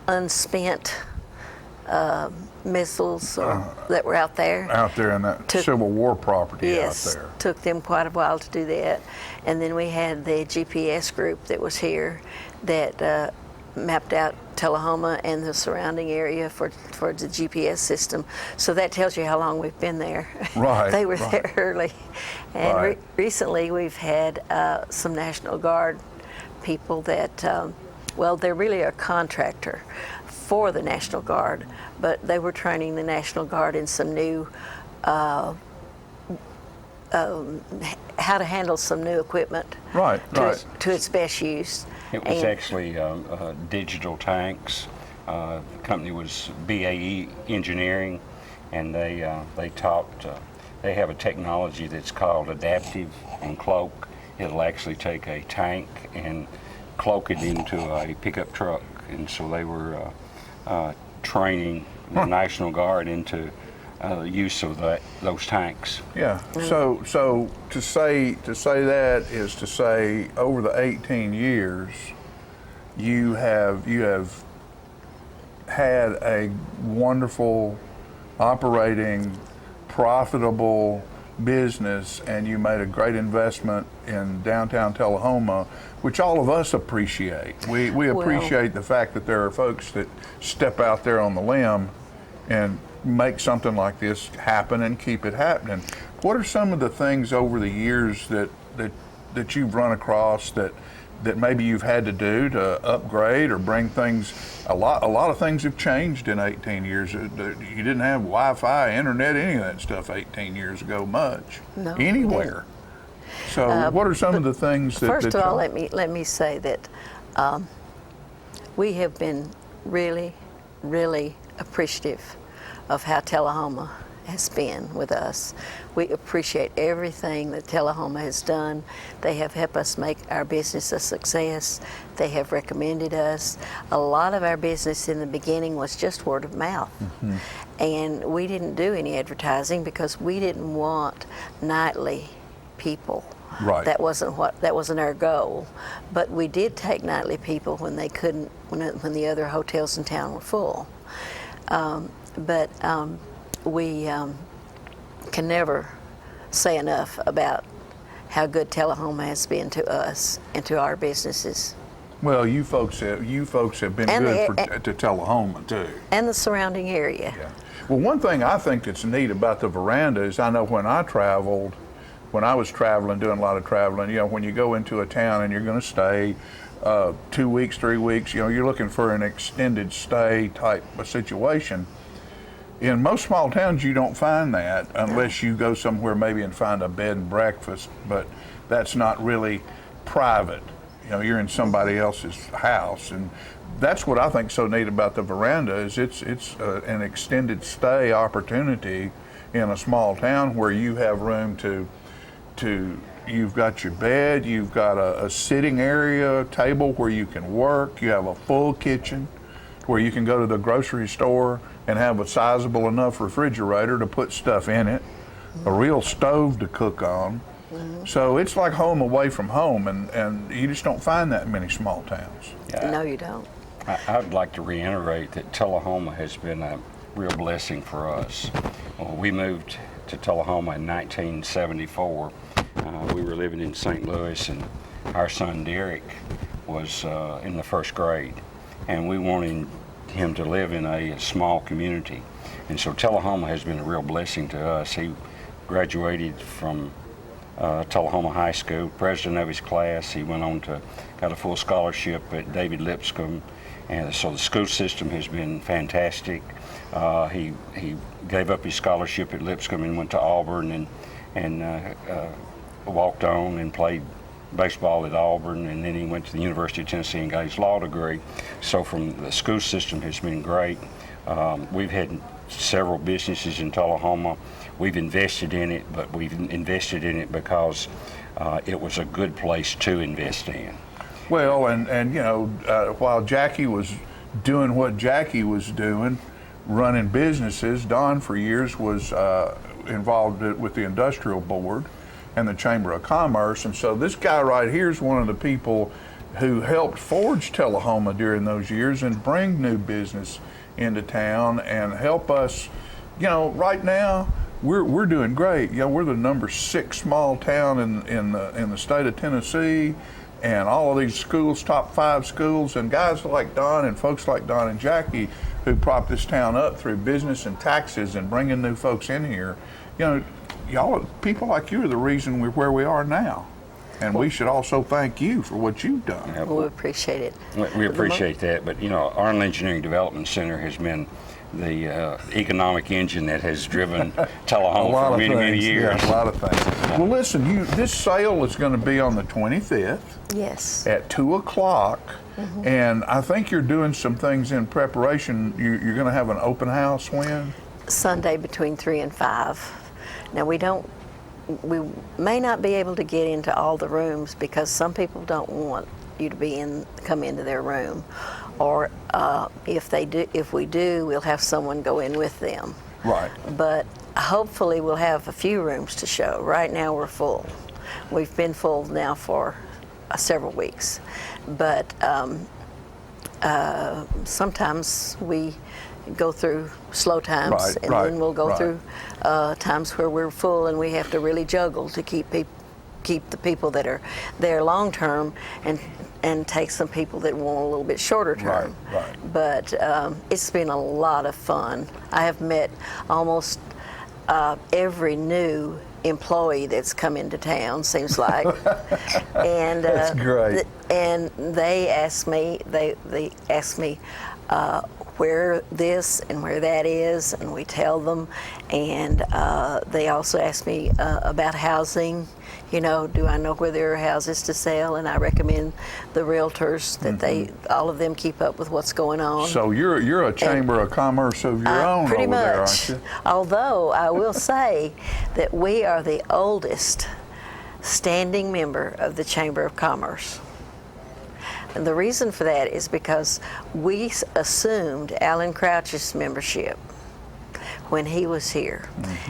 unspent missiles that were out there. Out there in that Civil War property out there. Took them quite a while to do that. And then we had the GPS group that was here that mapped out Tullahoma and the surrounding area for the GPS system. So that tells you how long we've been there. Right. They were there early. And recently we've had some National Guard people that, well, they're really a contractor for the National Guard, but they were training the National Guard in some new, how to handle some new equipment. Right, to its best use. It was actually digital tanks. The company was BAE Engineering, and they taught, they have a technology that's called adaptive and cloak. It'll actually take a tank and cloak it into a pickup truck. And so they were training the National Guard into use of those tanks. Yeah. So to say that is to say over the 18 years, you have had a wonderful, operating, profitable business, and you made a great investment in downtown Tullahoma, which all of us appreciate. We appreciate the fact that there are folks that step out there on the limb and make something like this happen and keep it happening. What are some of the things over the years that you've run across that maybe you've had to do to upgrade or bring things? A lot of things have changed in 18 years. You didn't have Wi-Fi, internet, any of that stuff 18 years ago much. No, anywhere. So what are some of the things that... First of all, let me say that we have been really, really appreciative of how Tullahoma has been with us. We appreciate everything that Tullahoma has done. They have helped us make our business a success. They have recommended us. A lot of our business in the beginning was just word of mouth. Mm-hmm. And we didn't do any advertising because we didn't want nightly people. Right. That wasn't our goal. But we did take nightly people when they couldn't, when the other hotels in town were full. We can never say enough about how good Tullahoma has been to us and to our businesses. Well, you folks have been good to Tullahoma too. And the surrounding area. Yeah. Well, one thing I think that's neat about the veranda is I know when I was traveling, doing a lot of traveling, when you go into a town and you're going to stay 2 weeks, 3 weeks, you're looking for an extended stay type of situation. In most small towns, you don't find that unless you go somewhere maybe and find a bed and breakfast, but that's not really private. You're in somebody else's house, and that's what I think so neat about the veranda is it's an extended stay opportunity in a small town where you have room to you've got your bed, you've got a sitting area, table where you can work, you have a full kitchen where you can go to the grocery store and have a sizable enough refrigerator to put stuff in it, a real stove to cook on. Mm-hmm. So it's like home away from home, and you just don't find that in many small towns. Yeah. No, you don't. I'd like to reiterate that Tullahoma has been a real blessing for us. We moved to Tullahoma in 1974. We were living in St. Louis, and our son Derek was in the first grade, and we wanted him to live in a small community. And so Tullahoma has been a real blessing to us. He graduated from Tullahoma High School, president of his class. He went on to got a full scholarship at David Lipscomb, and so the school system has been fantastic. He gave up his scholarship at Lipscomb and went to Auburn and walked on and played baseball at Auburn, and then he went to the University of Tennessee and got his law degree. So from the school system has been great. We've had several businesses in Tullahoma. We've invested in it, but we've invested in it because it was a good place to invest in. Well, and while Jackie was doing what Jackie was doing, running businesses. Don, for years, was involved with the Industrial Board and the Chamber of Commerce. And so this guy right here is one of the people who helped forge Tullahoma during those years and bring new business into town and help us. You know, right now we're doing great. You know, we're the number 6 small town in the state of Tennessee, and all of these schools, top 5 schools, and guys like Don and folks like Don and Jackie who prop this town up through business and taxes and bringing new folks in here. You know, y'all, people like you are the reason we're where we are now. And we should also thank you for what you've done. Well, we appreciate it. We appreciate that, but you know, Arnold Engineering Development Center has been the economic engine that has driven Tullahoma for many years. Yeah, a lot of things. Well, listen, this sale is going to be on the 25th. Yes. At 2 o'clock. Mm-hmm. And I think you're doing some things in preparation. You're going to have an open house when? Sunday between 3 and 5. Now, we may not be able to get into all the rooms because some people don't want you to come into their room, or if we do, we'll have someone go in with them. Right. But hopefully we'll have a few rooms to show. Right now we're full. We've been full now for several weeks, but sometimes we go through slow times, then we'll go through times where we're full, and we have to really juggle to keep the people that are there long term and take some people that want a little bit shorter term. Right. But it's been a lot of fun. I have met almost every new employee that's come into town, seems like. And that's great. And they ask me where this and where that is, and we tell them. And they also ask me about housing. You know, do I know where there are houses to sell? And I recommend the realtors that all of them keep up with what's going on. So you're a Chamber of Commerce of your own pretty over much. there, aren't you? Although I will say that we are the oldest standing member of the Chamber of Commerce. And the reason for that is because we assumed Alan Crouch's membership when he was here.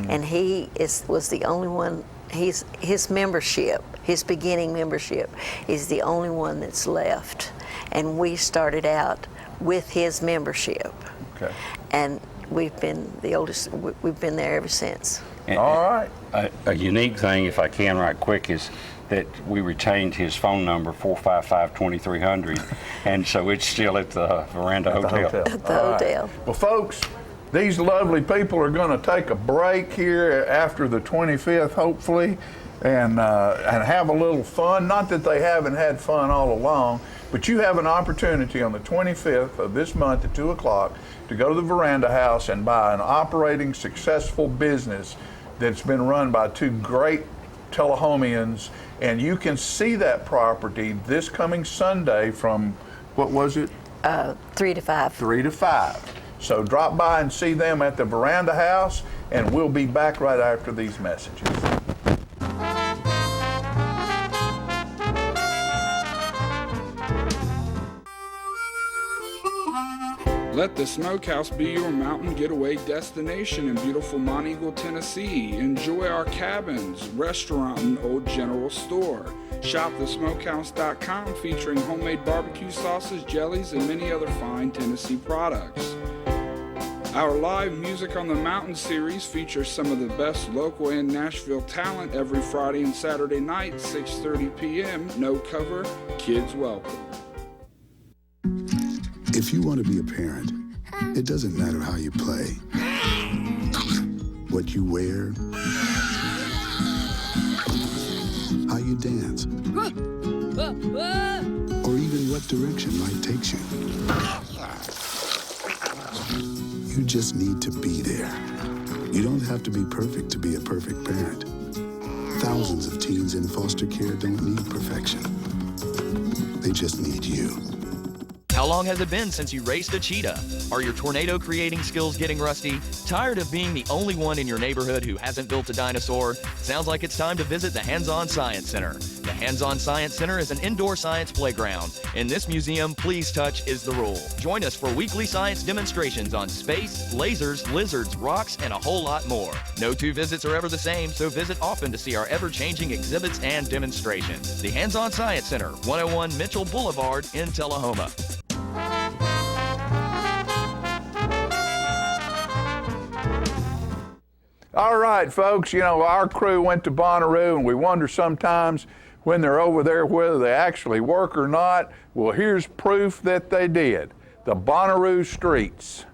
And he was the only one. His membership, his beginning membership, is the only one that's left. And we started out with his membership. Okay. And we've been the oldest, we've been there ever since. All right. A unique thing, if I can right quick, is that we retained his phone number, 455-2300, and so it's still at the Veranda Hotel. At the hotel. Well, folks, these lovely people are going to take a break here after the 25th, hopefully, and have a little fun. Not that they haven't had fun all along, but you have an opportunity on the 25th of this month at 2 o'clock to go to the Veranda House and buy an operating, successful business that's been run by 2 great Tullahomians, and you can see that property this coming Sunday from, what was it? 3 to 5. 3 to 5. So drop by and see them at the Veranda House, and we'll be back right after these messages. Let the Smokehouse be your mountain getaway destination in beautiful Monteagle, Tennessee. Enjoy our cabins, restaurant, and old general store. Shop thesmokehouse.com, featuring homemade barbecue sauces, jellies, and many other fine Tennessee products. Our live Music on the Mountain series features some of the best local and Nashville talent every Friday and Saturday night, 6:30 p.m. No cover, kids welcome. If you want to be a parent, it doesn't matter how you play, what you wear, how you dance, or even what direction life takes you. You just need to be there. You don't have to be perfect to be a perfect parent. Thousands of teens in foster care don't need perfection. They just need you. How long has it been since you raced a cheetah? Are your tornado creating skills getting rusty? Tired of being the only one in your neighborhood who hasn't built a dinosaur? Sounds like it's time to visit the Hands-On Science Center. The Hands-On Science Center is an indoor science playground. In this museum, please touch is the rule. Join us for weekly science demonstrations on space, lasers, lizards, rocks, and a whole lot more. No two visits are ever the same, so visit often to see our ever-changing exhibits and demonstrations. The Hands-On Science Center, 101 Mitchell Boulevard in Tullahoma. All right, folks, you know, our crew went to Bonnaroo, and we wonder sometimes when they're over there whether they actually work or not. Well, here's proof that they did. The Bonnaroo streets.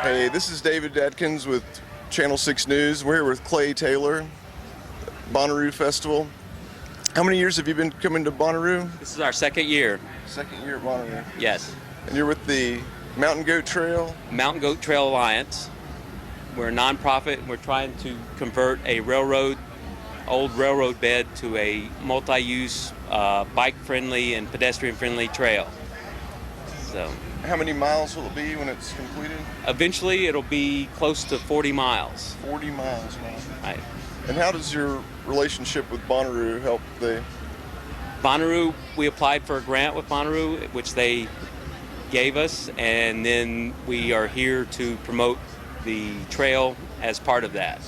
Hey, this is David Atkins with Channel 6 News. We're here with Clay Taylor, Bonnaroo Festival. How many years have you been coming to Bonnaroo? This is our second year. Second year at Bonnaroo. Yes. And you're with the Mountain Goat Trail? Mountain Goat Trail Alliance. We're a nonprofit, and we're trying to convert a old railroad bed to a multi-use, bike-friendly and pedestrian-friendly trail. So. How many miles will it be when it's completed? Eventually, it'll be close to 40 miles. 40 miles, man. Right. And how does your relationship with Bonnaroo help Bonnaroo, we applied for a grant with Bonnaroo, which they gave us, and then we are here to promote the trail as part of that.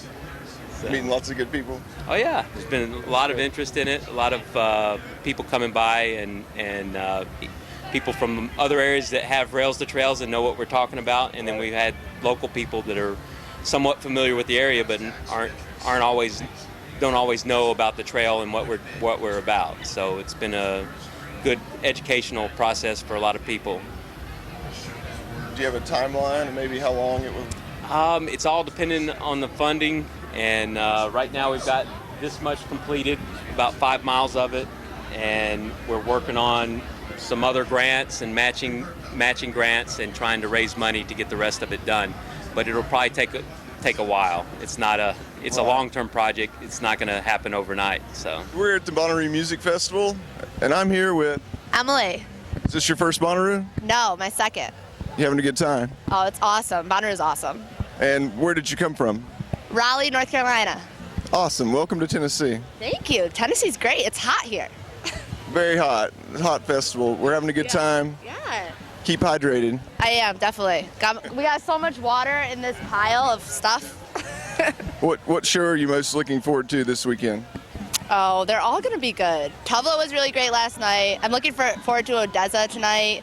So. Meeting lots of good people? Oh yeah, there's been a lot of interest in it, a lot of people coming by and people from other areas that have rails to trails and know what we're talking about, and then we've had local people that are somewhat familiar with the area but don't always know about the trail and what we're about. So it's been a good educational process for a lot of people. Do you have a timeline and maybe how long it will? It's all dependent on the funding, and right now we've got this much completed, about 5 miles of it, and we're working on some other grants and matching grants and trying to raise money to get the rest of it done. But it'll probably take a while. It's a long-term project. It's not going to happen overnight. So we're at the Bonnaroo Music Festival, and I'm here with Emily. Is this your first Bonnaroo? No, my second. You having a good time? Oh, it's awesome. Bonnaroo is awesome. And where did you come from? Raleigh, North Carolina. Awesome. Welcome to Tennessee. Thank you. Tennessee's great. It's hot here. Very hot. Hot festival. We're having a good time. Yeah. Keep hydrated. I am, definitely. We got so much water in this pile of stuff. What show are you most looking forward to this weekend? Oh, they're all going to be good. Tuvla was really great last night. I'm looking forward to Odessa tonight.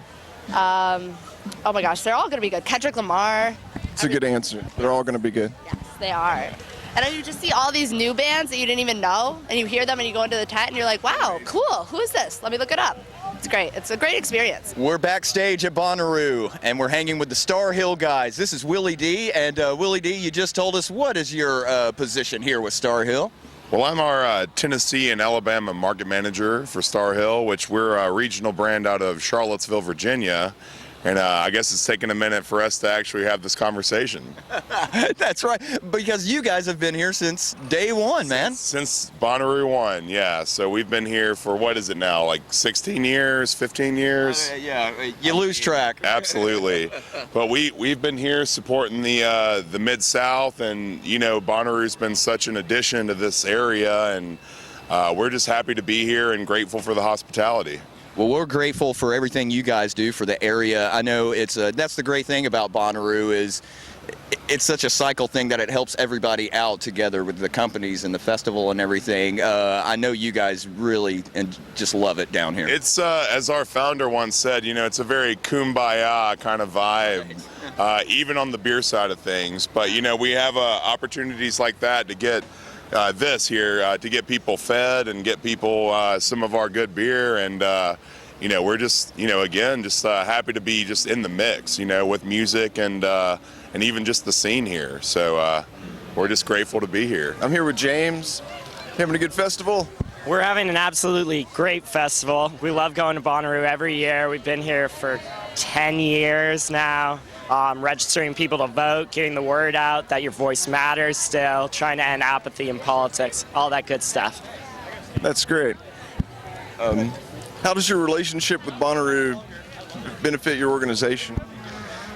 Oh my gosh, they're all going to be good. Kendrick Lamar. It's a good answer. They're all going to be good. Yes, they are. And then you just see all these new bands that you didn't even know, and you hear them and you go into the tent and you're like, wow, cool, who is this? Let me look it up. It's great. It's a great experience. We're backstage at Bonnaroo, and we're hanging with the Star Hill guys. This is Willie D, and Willie D, you just told us, what is your position here with Star Hill? Well, I'm our Tennessee and Alabama market manager for Star Hill, which we're a regional brand out of Charlottesville, Virginia. And I guess it's taken a minute for us to actually have this conversation. That's right, because you guys have been here since day one, man. Since Bonnaroo 1, yeah. So we've been here for, what is it now, like 16 years, 15 years? Yeah, you lose track. Absolutely. But we've been here supporting the Mid-South, and, you know, Bonnaroo's been such an addition to this area, and we're just happy to be here and grateful for the hospitality. Well, we're grateful for everything you guys do for the area. I know that's the great thing about Bonnaroo is it's such a cycle thing that it helps everybody out together with the companies and the festival and everything. I know you guys really and just love it down here. It's, as our founder once said, you know, it's a very kumbaya kind of vibe, even on the beer side of things. But, you know, we have opportunities like that to get to get people fed and get people some of our good beer, and you know, we're just, you know, again, just happy to be just in the mix, you know, with music and even just the scene here. So we're just grateful to be here. I'm here with James, having a good festival. We're having an absolutely great festival. We love going to Bonnaroo every year. We've been here for 10 years now. Registering people to vote, getting the word out that your voice matters still, trying to end apathy in politics, all that good stuff. That's great. How does your relationship with Bonnaroo benefit your organization?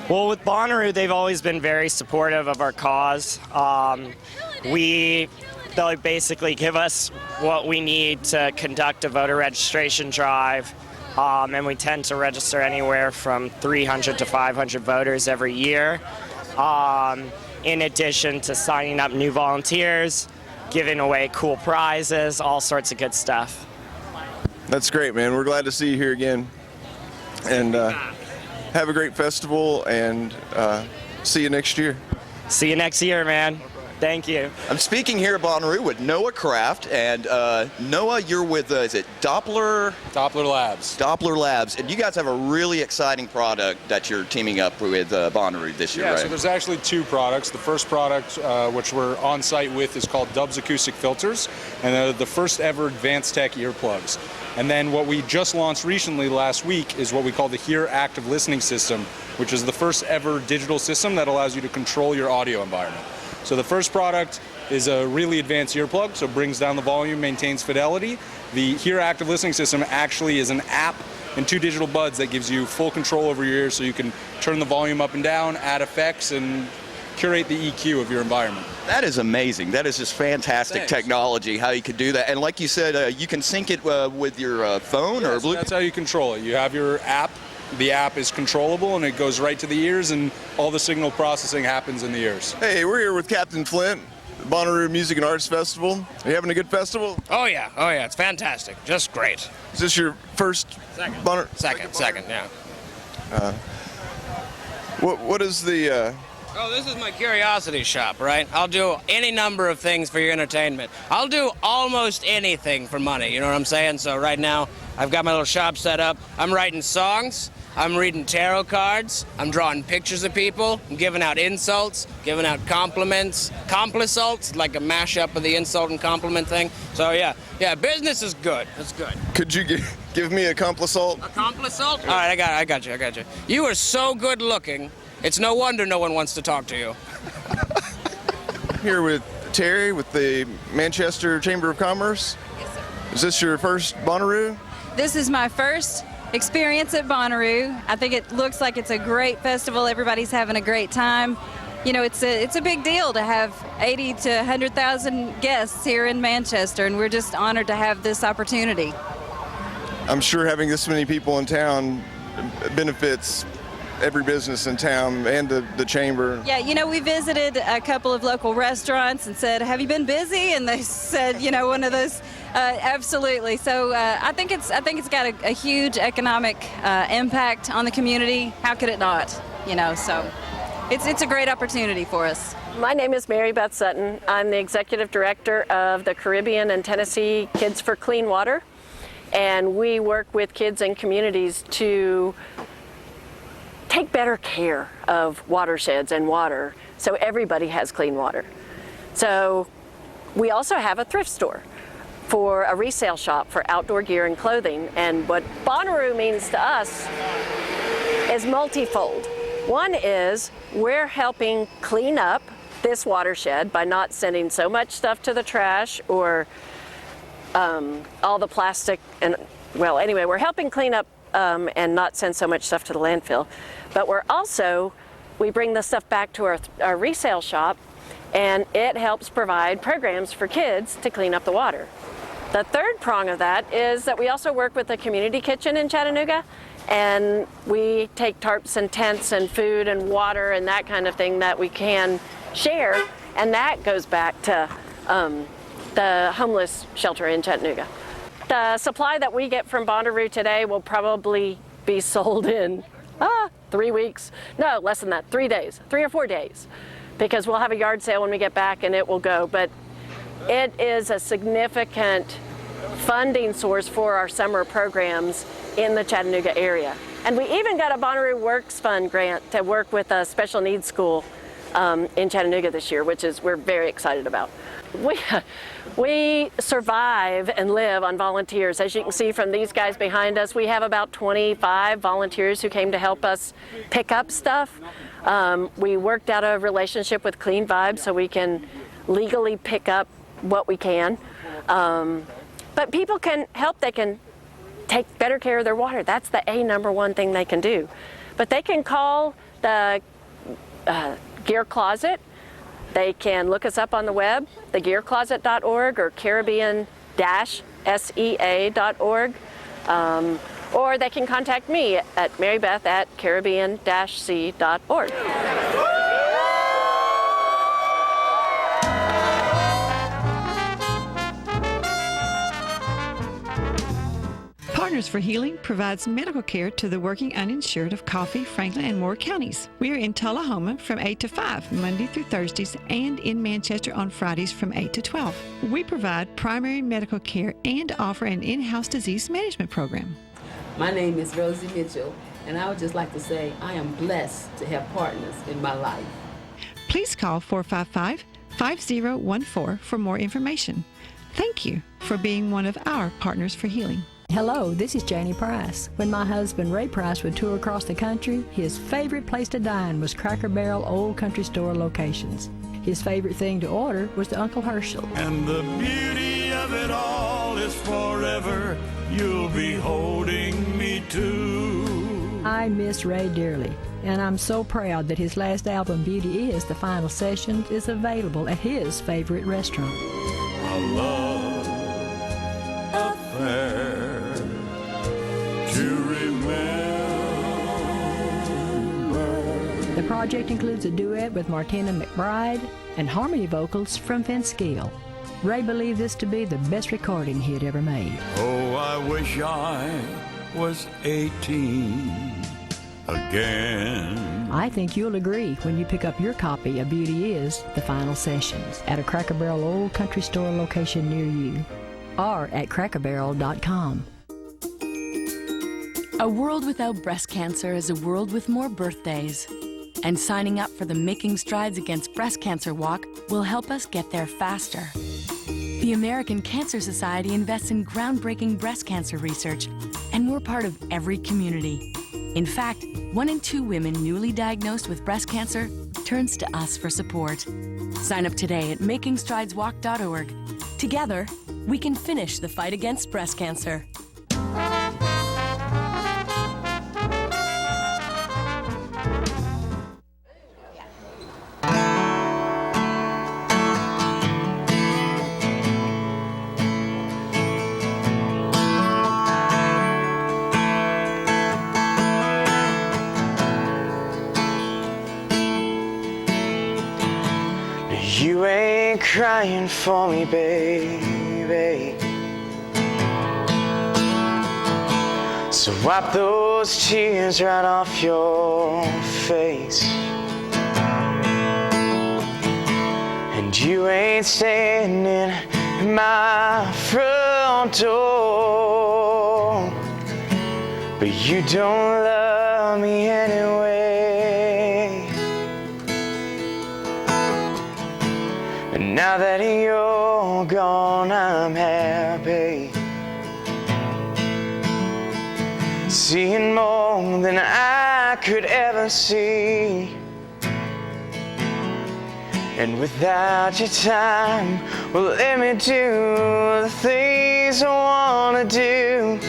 Well, with Bonnaroo, they've always been very supportive of our cause. They'll basically give us what we need to conduct a voter registration drive, and we tend to register anywhere from 300 to 500 voters every year, in addition to signing up new volunteers, giving away cool prizes, all sorts of good stuff. That's great, man. We're glad to see you here again. And have a great festival, and see you next year. See you next year, man. Thank you. I'm speaking here at Bonnaroo with Noah Kraft, and Noah, you're with, is it Doppler? Doppler Labs. Doppler Labs, and you guys have a really exciting product that you're teaming up with Bonnaroo this year, Yeah, right? so there's actually two products. The first product, which we're on site with, is called Dubs Acoustic Filters, and they're the first ever advanced tech earplugs. And then what we just launched recently last week is what we call the Hear Active Listening System, which is the first ever digital system that allows you to control your audio environment. So the first product is a really advanced earplug, so it brings down the volume, maintains fidelity. The Hear Active Listening System actually is an app and two digital buds that gives you full control over your ears, so you can turn the volume up and down, add effects, and curate the EQ of your environment. That is amazing. That is just fantastic technology, how you could do that. And like you said, you can sync it with your phone or Bluetooth? That's how you control it. You have your app. The app is controllable, and it goes right to the ears, and all the signal processing happens in the ears. Hey, we're here with Captain Flint, Bonnaroo Music and Arts Festival. Are you having a good festival? Oh yeah, it's fantastic. Just great. Is this your first? Second, yeah. What is the... Oh, this is my curiosity shop, right? I'll do any number of things for your entertainment. I'll do almost anything for money, you know what I'm saying? So right now, I've got my little shop set up. I'm writing songs, I'm reading tarot cards, I'm drawing pictures of people, I'm giving out insults, giving out compliments, complisults, like a mashup of the insult and compliment thing. So yeah, business is good. It's good. Could you give me a complisult? A complisult? All right, I got you. You are so good looking. It's no wonder no one wants to talk to you. Here with Terry with the Manchester Chamber of Commerce. Yes, sir. Is this your first Bonnaroo? This is my first experience at Bonnaroo. I think it looks like it's a great festival. Everybody's having a great time. You know, it's a big deal to have 80 to 100,000 guests here in Manchester, and we're just honored to have this opportunity. I'm sure having this many people in town benefits every business in town and the chamber. Yeah, you know, we visited a couple of local restaurants and said, have you been busy? And they said, you know, one of those, absolutely. So I think it's got a huge economic impact on the community. How could it not? You know, so it's a great opportunity for us. My name is Mary Beth Sutton. I'm the executive director of the Caribbean and Tennessee Kids for Clean Water. And we work with kids and communities to take better care of watersheds and water so everybody has clean water. So we also have a thrift store for a resale shop for outdoor gear and clothing. And what Bonnaroo means to us is multifold. One is we're helping clean up this watershed by not sending so much stuff to the trash or all the plastic and, well, anyway, we're helping clean up and not send so much stuff to the landfill. But we bring the stuff back to our resale shop, and it helps provide programs for kids to clean up the water. The third prong of that is that we also work with the community kitchen in Chattanooga, and we take tarps and tents and food and water and that kind of thing that we can share, and that goes back to the homeless shelter in Chattanooga. The supply that we get from Bonnaroo today will probably be sold in 3 weeks. No, less than that, 3 days, 3 or 4 days, because we'll have a yard sale when we get back and it will go. But it is a significant funding source for our summer programs in the Chattanooga area. And we even got a Bonnaroo Works Fund grant to work with a special needs school in Chattanooga this year, which we're very excited about. We survive and live on volunteers. As you can see from these guys behind us, we have about 25 volunteers who came to help us pick up stuff. We worked out a relationship with Clean Vibes so we can legally pick up what we can. But people can help. They can take better care of their water. That's the number one thing they can do. But they can call the the Gear Closet, they can look us up on the web, thegearcloset.org or Caribbean-SEA.org. Or they can contact me at marybeth at caribbean-c.org. Partners for Healing provides medical care to the working uninsured of Coffee, Franklin, and Moore counties. We are in Tullahoma from 8 to 5, Monday through Thursdays, and in Manchester on Fridays from 8 to 12. We provide primary medical care and offer an in-house disease management program. My name is Rosie Mitchell, and I would just like to say I am blessed to have partners in my life. Please call 455-5014 for more information. Thank you for being one of our Partners for Healing. Hello, this is Janie Price. When my husband Ray Price would tour across the country, his favorite place to dine was Cracker Barrel Old Country Store locations. His favorite thing to order was the Uncle Herschel. And the beauty of it all is forever, you'll be holding me to. I miss Ray dearly, and I'm so proud that his last album, Beauty Is, The Final Sessions, is available at his favorite restaurant. A love affair to remember. The project includes a duet with Martina McBride and harmony vocals from Vince Gill. Ray believed this to be the best recording he had ever made. Oh, I wish I was 18 again. I think you'll agree when you pick up your copy of Beauty Is, The Final Sessions at a Cracker Barrel Old Country Store location near you or at crackerbarrel.com. A world without breast cancer is a world with more birthdays. And signing up for the Making Strides Against Breast Cancer Walk will help us get there faster. The American Cancer Society invests in groundbreaking breast cancer research, and we're part of every community. In fact, 1 in 2 women newly diagnosed with breast cancer turns to us for support. Sign up today at makingstrideswalk.org. Together, we can finish the fight against breast cancer. You ain't crying for me, baby. So wipe those tears right off your face. And you ain't standing in my front door, but you don't love me anyway. And now that you're gone, I'm happy, seeing more than I could ever see. And without your time, well, let me do the things I wanna do.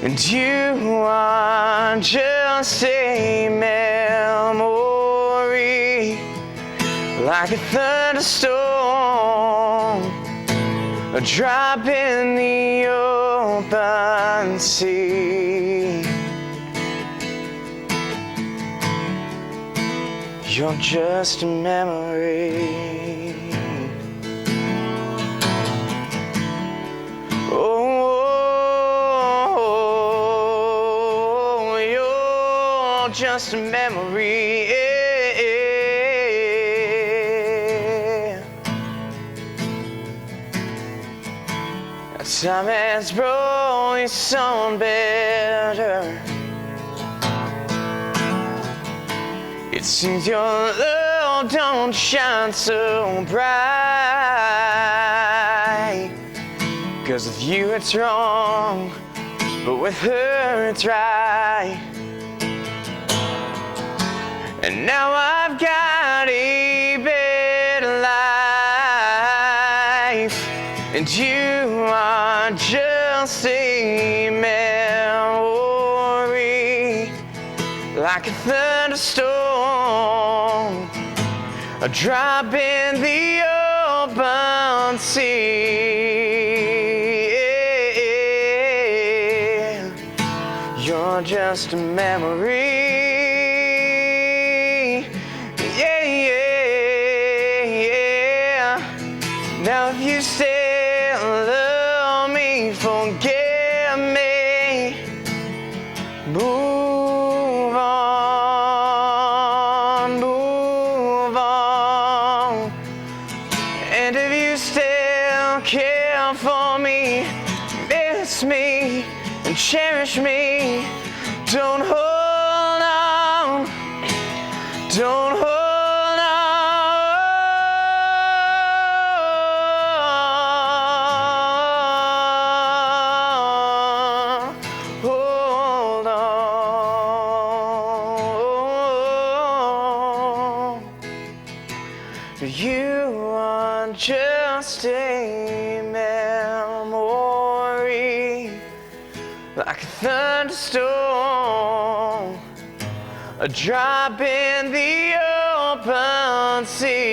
And you are just a memory, like a thunderstorm, a drop in the open sea. You're just a memory. Oh, you're just a memory. Time has brought you some better. It seems your love don't shine so bright. 'Cause with you it's wrong, but with her it's right. And now I've got a better life, and you are just a memory, like a thunderstorm, a drop in the open sea. You're just a memory. Yeah, yeah, yeah. Now if you still love me, forgive me. Move on, move on. And if you still care for me, miss me and cherish me, don't hold on, don't hold on. Hold on. You are just a memory, like a thunderstorm, a drop in the open sea.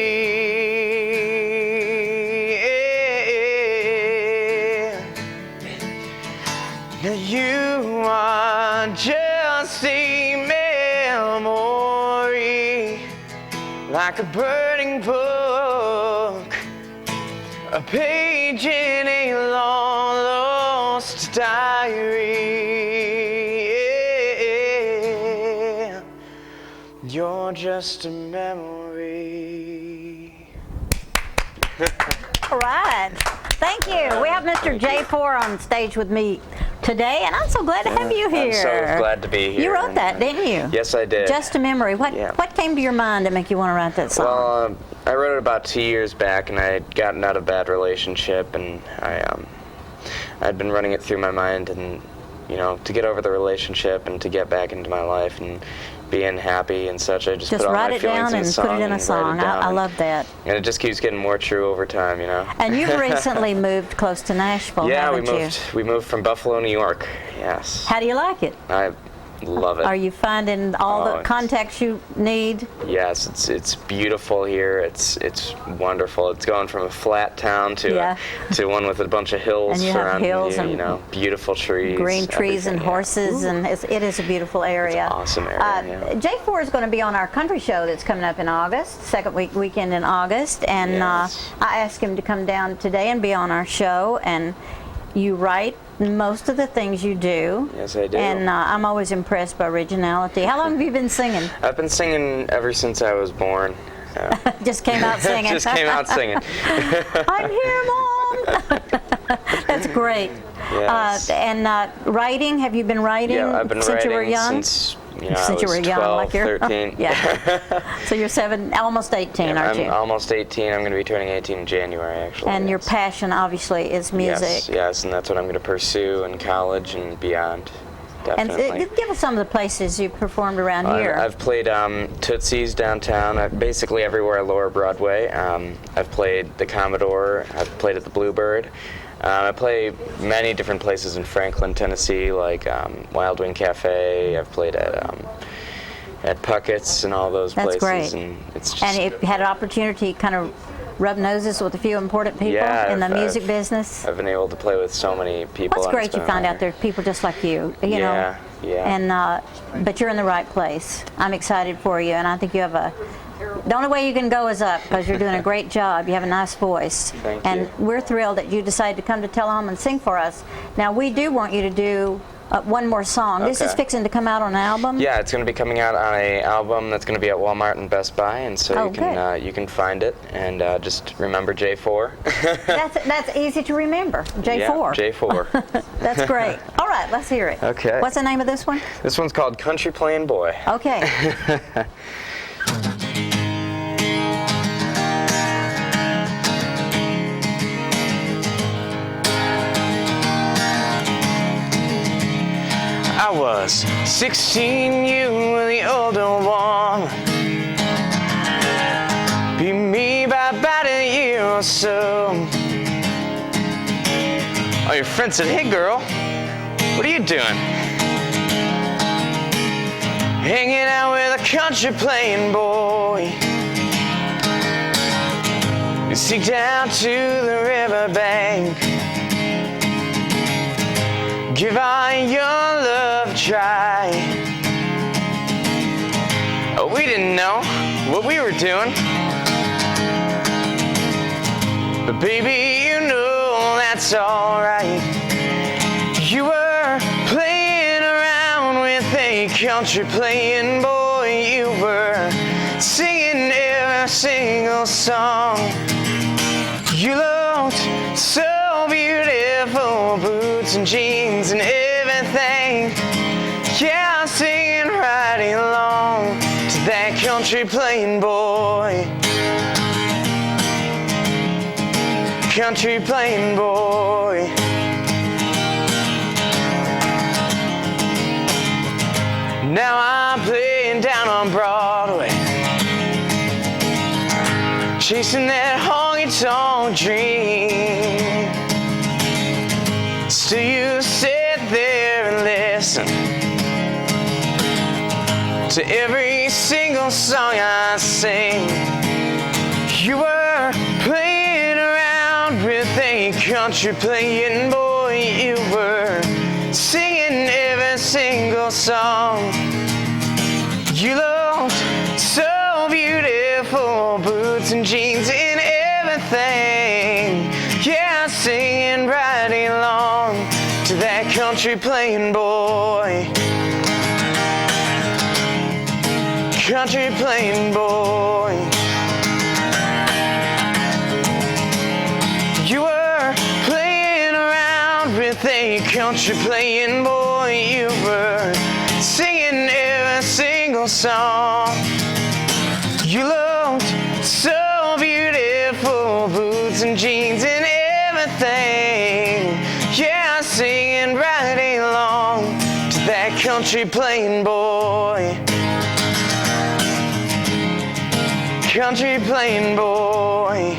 Now you are just a memory, like a burning book, a page in a long lost diary. You're just a memory. All right. Thank you. We have Mr. J4 on stage with me today, and I'm so glad to have you here. I'm so glad to be here. You wrote that, didn't you? Yes, I did. Just a memory. What came to your mind to make you want to write that song? Well, I wrote it about 2 years back, and I had gotten out of a bad relationship, and I'd been running it through my mind, and you know, to get over the relationship and to get back into my life and being happy and such, I just put all write my it feelings down in a and song put it in a song. I love that. And it just keeps getting more true over time, you know. And you've recently moved close to Nashville, yeah, haven't you? we moved from Buffalo, New York. Yes. How do you like it? I love it. Are you finding all the contacts you need? Yes, it's beautiful here. It's wonderful. It's going from a flat town to to one with a bunch of hills and you have surrounding hills you. and You know, beautiful trees, green trees and everything, horses, and it is a beautiful area. It's an awesome area. J4 is going to be on our country show that's coming up in August, second weekend in August, and I asked him to come down today and be on our show. And you write most of the things you do. Yes, I do. And I'm always impressed by originality. How long have you been singing? I've been singing ever since I was born. Just came out singing. Just came out singing. I'm here, Mom. That's great. Yes. And writing, have you been writing I've been since writing you were young? Since you were young, 12, like you're 13. Yeah. So you're almost 18, aren't you? I'm almost 18. I'm going to be turning 18 in January, actually. And your passion, obviously, is music. Yes, and that's what I'm going to pursue in college and beyond. Definitely. And give us some of the places you performed around here. I've played Tootsie's downtown, basically everywhere Lower Broadway. I've played the Commodore. I've played at the Bluebird. I play many different places in Franklin, Tennessee, like Wild Wing Cafe. I've played at Puckett's and all those places. That's great. And it's just, and you had an opportunity to kind of rub noses with a few important people in the music business. I've been able to play with so many people. What's great, you find out there's people just like you know. And but you're in the right place. I'm excited for you, and I think you have the only way you can go is up, because you're doing a great job. You have a nice voice. Thank and you. We're thrilled that you decided to come to Tullahoma and sing for us. Now, we do want you to do one more song. Okay. This is fixing to come out on an album? Yeah, it's going to be coming out on an album that's going to be at Walmart and Best Buy, and so you can find it, and just remember J4. That's easy to remember, J4. Yeah, J4. That's great. All right, let's hear it. Okay. What's the name of this one? This one's called Country Playin' Boy. Okay. I was 16, you were the older one. Beat me by about a year or so. All your friends said, hey girl, what are you doing? Hanging out with a country playing boy. Sneak down to the riverbank, give all your love a try. Oh, we didn't know what we were doing, but baby, you know that's alright. You were playing around with a country playing boy. You were singing every single song. You looked so beautiful, boots and jeans and everything. Yeah, singing right along to that country playing boy. Country playing boy. Now I'm playing down on Broadway, chasing that honky-tonk dream. Still you sit there and listen to every single song I sing. You were playing around with a country playing boy. You were singing every single song. You looked so beautiful, boots and jeans and everything. Yeah, singing right along to that country playing boy. Country playing boy. You were playing around with a country playing boy. You were singing every single song. You looked so beautiful, boots and jeans and everything. Yeah, singing right along to that country playing boy. Country playing boy.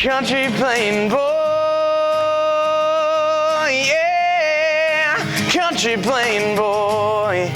Country playing boy. Yeah, country playing boy.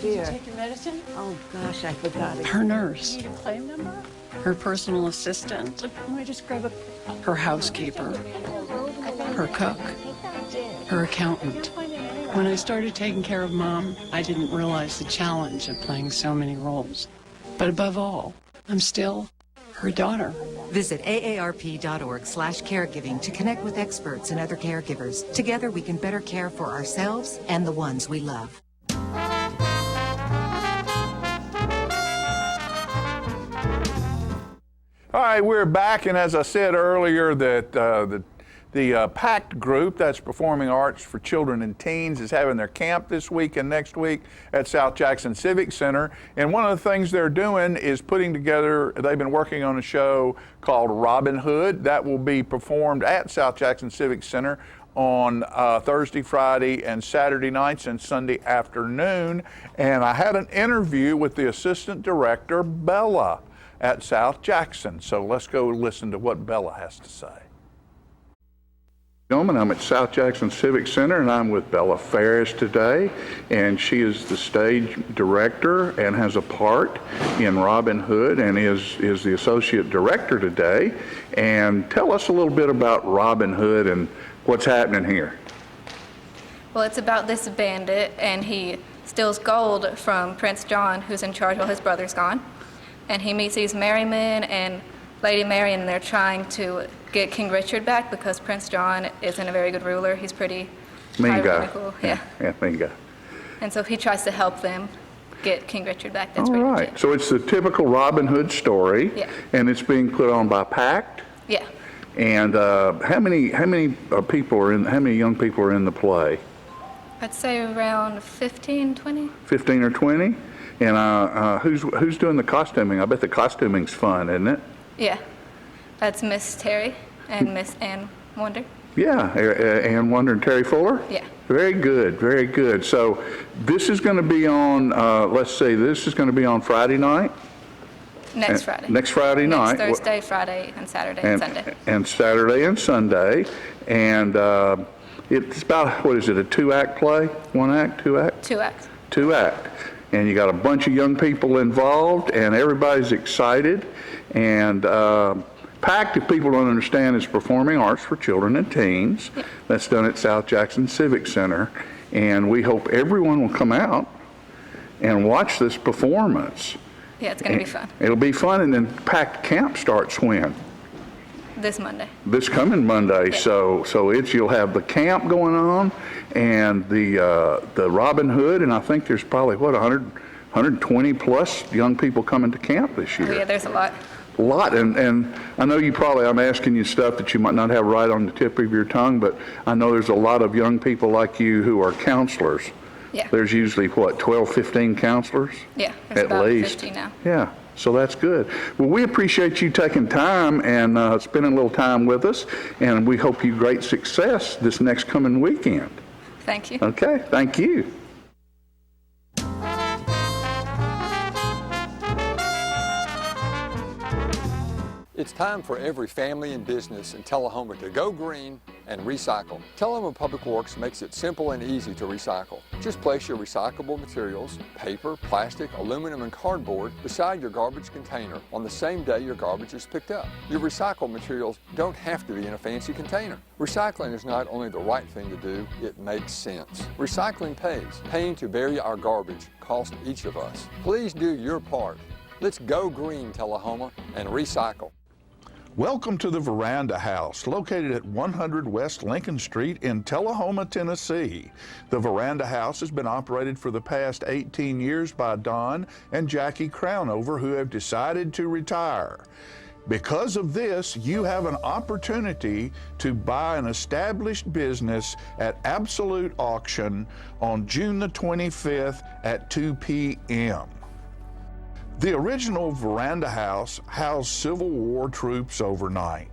Did you take your medicine? Oh gosh, I forgot it. Her nurse, Need a claim number? her personal assistant, Let me just grab a. her housekeeper, her cook, her accountant. When I started taking care of Mom, I didn't realize the challenge of playing so many roles. But above all, I'm still her daughter. Visit aarp.org/caregiving to connect with experts and other caregivers. Together we can better care for ourselves and the ones we love. All right, we're back, and as I said earlier, that the PACT group, that's Performing Arts for Children and Teens, is having their camp this week and next week at South Jackson Civic Center. And one of the things they're doing is putting together, they've been working on a show called Robin Hood that will be performed at South Jackson Civic Center on Thursday, Friday, and Saturday nights and Sunday afternoon. And I had an interview with the assistant director, Bella, at South Jackson. So let's go listen to what Bella has to say. Gentlemen, I'm at South Jackson Civic Center and I'm with Bella Ferris today, and she is the stage director and has a part in Robin Hood and is the associate director today. And tell us a little bit about Robin Hood and what's happening here. Well, it's about this bandit, and he steals gold from Prince John, who's in charge while his brother's gone. And he meets these merrymen and Lady Mary, and they're trying to get King Richard back because Prince John isn't a very good ruler. He's pretty Mean guy. tyrannical. Yeah. Yeah, mean guy. And so he tries to help them. get King Richard back. That's All pretty right. So it's the typical Robin Hood story, Yeah. and it's being put on by PACT. Yeah. And how many people are in? How many young people are in the play? I'd say around 15, 20. 15 or 20. And who's doing the costuming? I bet the costuming's fun, isn't it? Yeah. That's Miss Terry and Miss Ann Wonder. Yeah, Ann Wonder and Terry Fuller? Yeah. Very good, very good. So this is going to be on, let's see, this is going to be on Friday night? Next Friday. Next Friday night. Next Thursday, Friday, and Saturday and Sunday. And Saturday and Sunday. And it's about, what is it, a 2-act play? 1 act, 2 act? 2 acts. 2 act. And you got a bunch of young people involved, and everybody's excited. And PACT, if people don't understand, is Performing Arts for Children and Teens. Yeah. That's done at South Jackson Civic Center. And we hope everyone will come out and watch this performance. Yeah, it's going to be fun. It'll be fun, and then PACT Camp starts when? This Monday. This coming Monday. Yeah. So you'll have the camp going on, and the Robin Hood, and I think there's probably 120 plus young people coming to camp this year. Oh, yeah, there's a lot. A lot, and I know I'm asking you stuff that you might not have right on the tip of your tongue, but I know there's a lot of young people like you who are counselors. Yeah. There's usually 12, 15 counselors? Yeah, there's at about least 50 now. Yeah, so that's good. Well, we appreciate you taking time and spending a little time with us, and we hope you great success this next coming weekend. Thank you. Okay, thank you. It's time for every family and business in Tullahoma to go green and recycle. Tullahoma Public Works makes it simple and easy to recycle. Just place your recyclable materials, paper, plastic, aluminum, and cardboard beside your garbage container on the same day your garbage is picked up. Your recycled materials don't have to be in a fancy container. Recycling is not only the right thing to do, it makes sense. Recycling pays. Paying to bury our garbage costs each of us. Please do your part. Let's go green, Tullahoma, and recycle. Welcome to the Veranda House, located at 100 West Lincoln Street in Tullahoma, Tennessee. The Veranda House has been operated for the past 18 years by Don and Jackie Crownover, who have decided to retire. Because of this, you have an opportunity to buy an established business at absolute auction on June the 25th at 2 p.m. The original Veranda House housed Civil War troops overnight.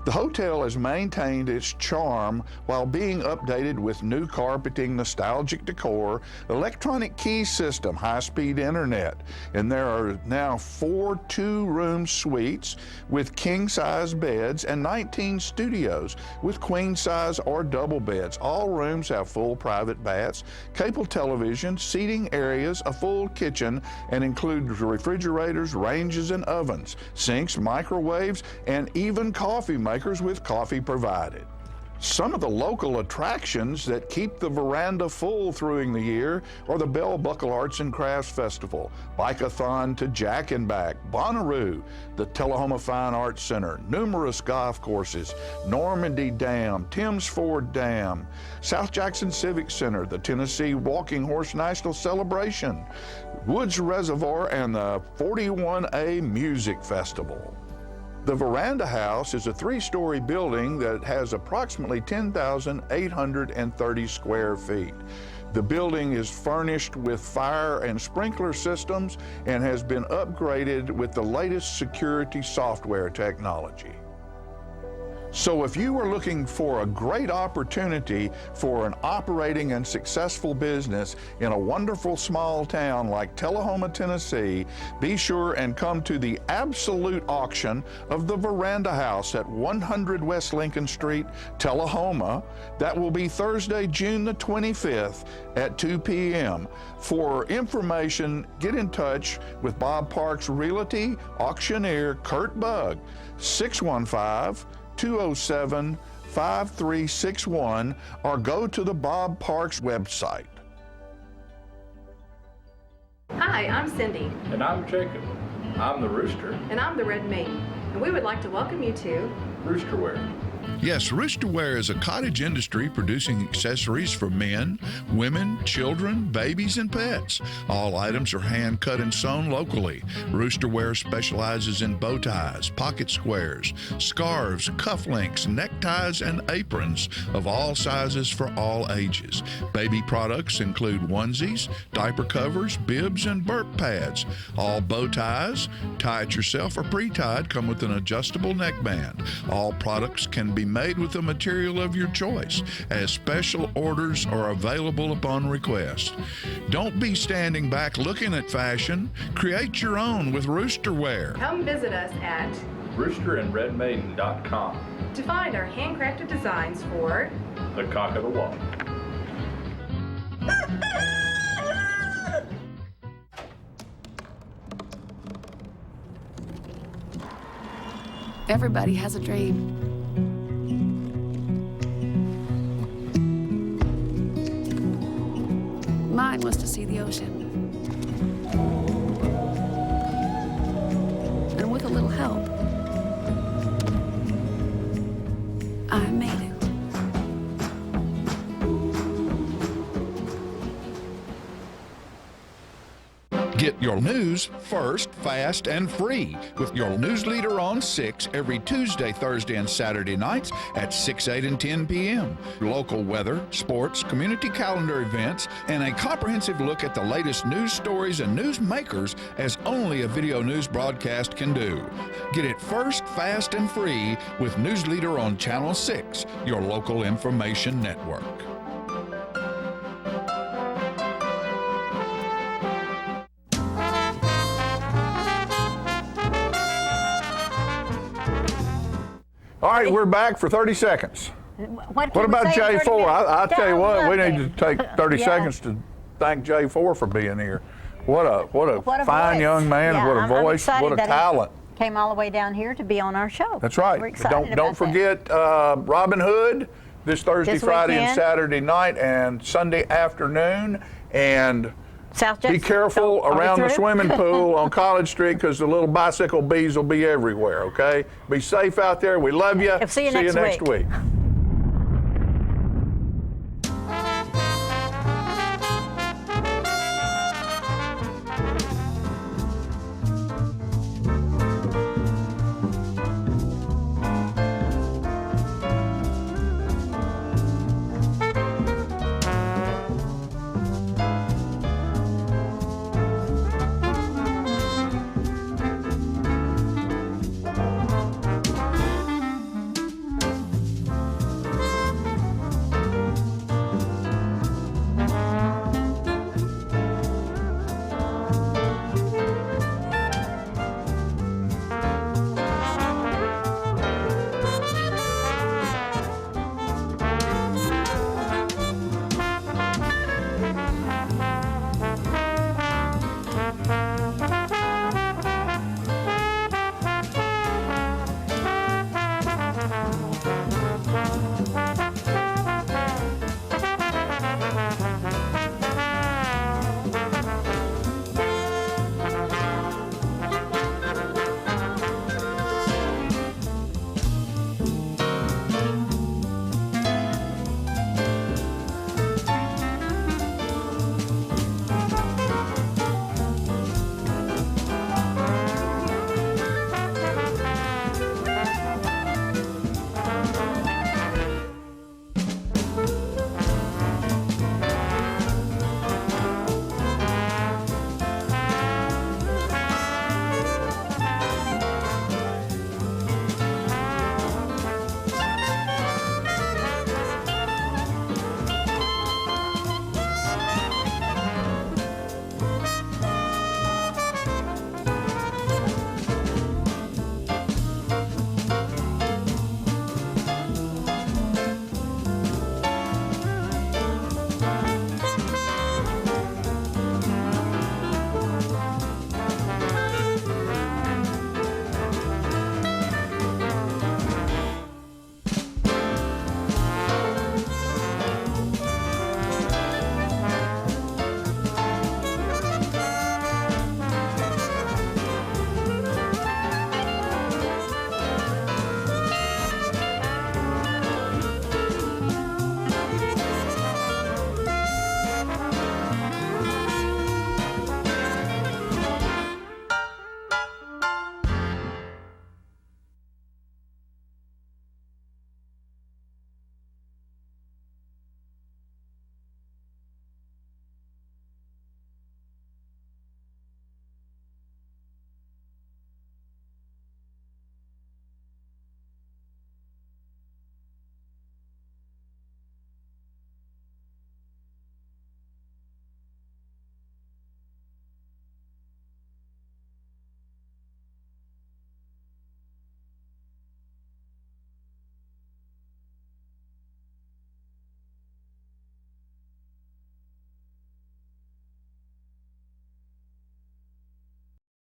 The hotel has maintained its charm while being updated with new carpeting, nostalgic decor, electronic key system, high-speed internet, and there are now 4 2-room suites with king-size beds and 19 studios with queen-size or double beds. All rooms have full private baths, cable television, seating areas, a full kitchen, and include refrigerators, ranges, and ovens, sinks, microwaves, and even coffee makers with coffee provided. Some of the local attractions that keep the veranda full throughout the year are the Bell Buckle Arts and Crafts Festival, Bike-a-thon to Jack and Back, Bonnaroo, the Tullahoma Fine Arts Center, numerous golf courses, Normandy Dam, Timms Ford Dam, South Jackson Civic Center, the Tennessee Walking Horse National Celebration, Woods Reservoir, and the 41A Music Festival. The Veranda House is a 3-story building that has approximately 10,830 square feet. The building is furnished with fire and sprinkler systems and has been upgraded with the latest security software technology. So if you are looking for a great opportunity for an operating and successful business in a wonderful small town like Tullahoma, Tennessee, be sure and come to the absolute auction of the Veranda House at 100 West Lincoln Street, Tullahoma. That will be Thursday, June the 25th at 2 p.m. For information, get in touch with Bob Parks Realty auctioneer Kurt Bugg, 615-207-5361, or go to the Bob Parks website. Hi, I'm Cindy. And I'm Jacob. I'm the Rooster. And I'm the Red Mane. And we would like to welcome you to Roosterware. Yes, Roosterware is a cottage industry producing accessories for men, women, children, babies, and pets. All items are hand cut and sewn locally. Roosterware specializes in bow ties, pocket squares, scarves, cufflinks, neckties, and aprons of all sizes for all ages. Baby products include onesies, diaper covers, bibs, and burp pads. All bow ties, tie it yourself or pre-tied, come with an adjustable neckband. All products can be made with the material of your choice, as special orders are available upon request. Don't be standing back looking at fashion. Create your own with Roosterware. Come visit us at roosterandredmaiden.com. to find our handcrafted designs for The Cock of the Walk. Everybody has a dream. Mine was to see the ocean. And with a little help, I made it. Get your news first, fast, and free with your news leader on 6 every Tuesday, Thursday, and Saturday nights at 6, 8, and 10 p.m. Local weather, sports, community calendar events, and a comprehensive look at the latest news stories and news makers as only a video news broadcast can do. Get it first, fast, and free with News Leader on Channel 6, your local information network. All right, we're back for 30 seconds. What about J4? I'll tell you what, we need to take 30 Yeah. seconds to thank J4 for being here. What a fine voice. young man, Yeah, what a I'm voice, excited what a that he talent. Came all the way down here to be on our show. That's right. We're excited Don't forget Robin Hood this Thursday, This Friday, and weekend. Saturday night and Sunday afternoon. And South be Jackson. careful Are we around the through? swimming pool on College Street because the little bicycle bees will be everywhere, okay? Be safe out there. We love you. See you next next week.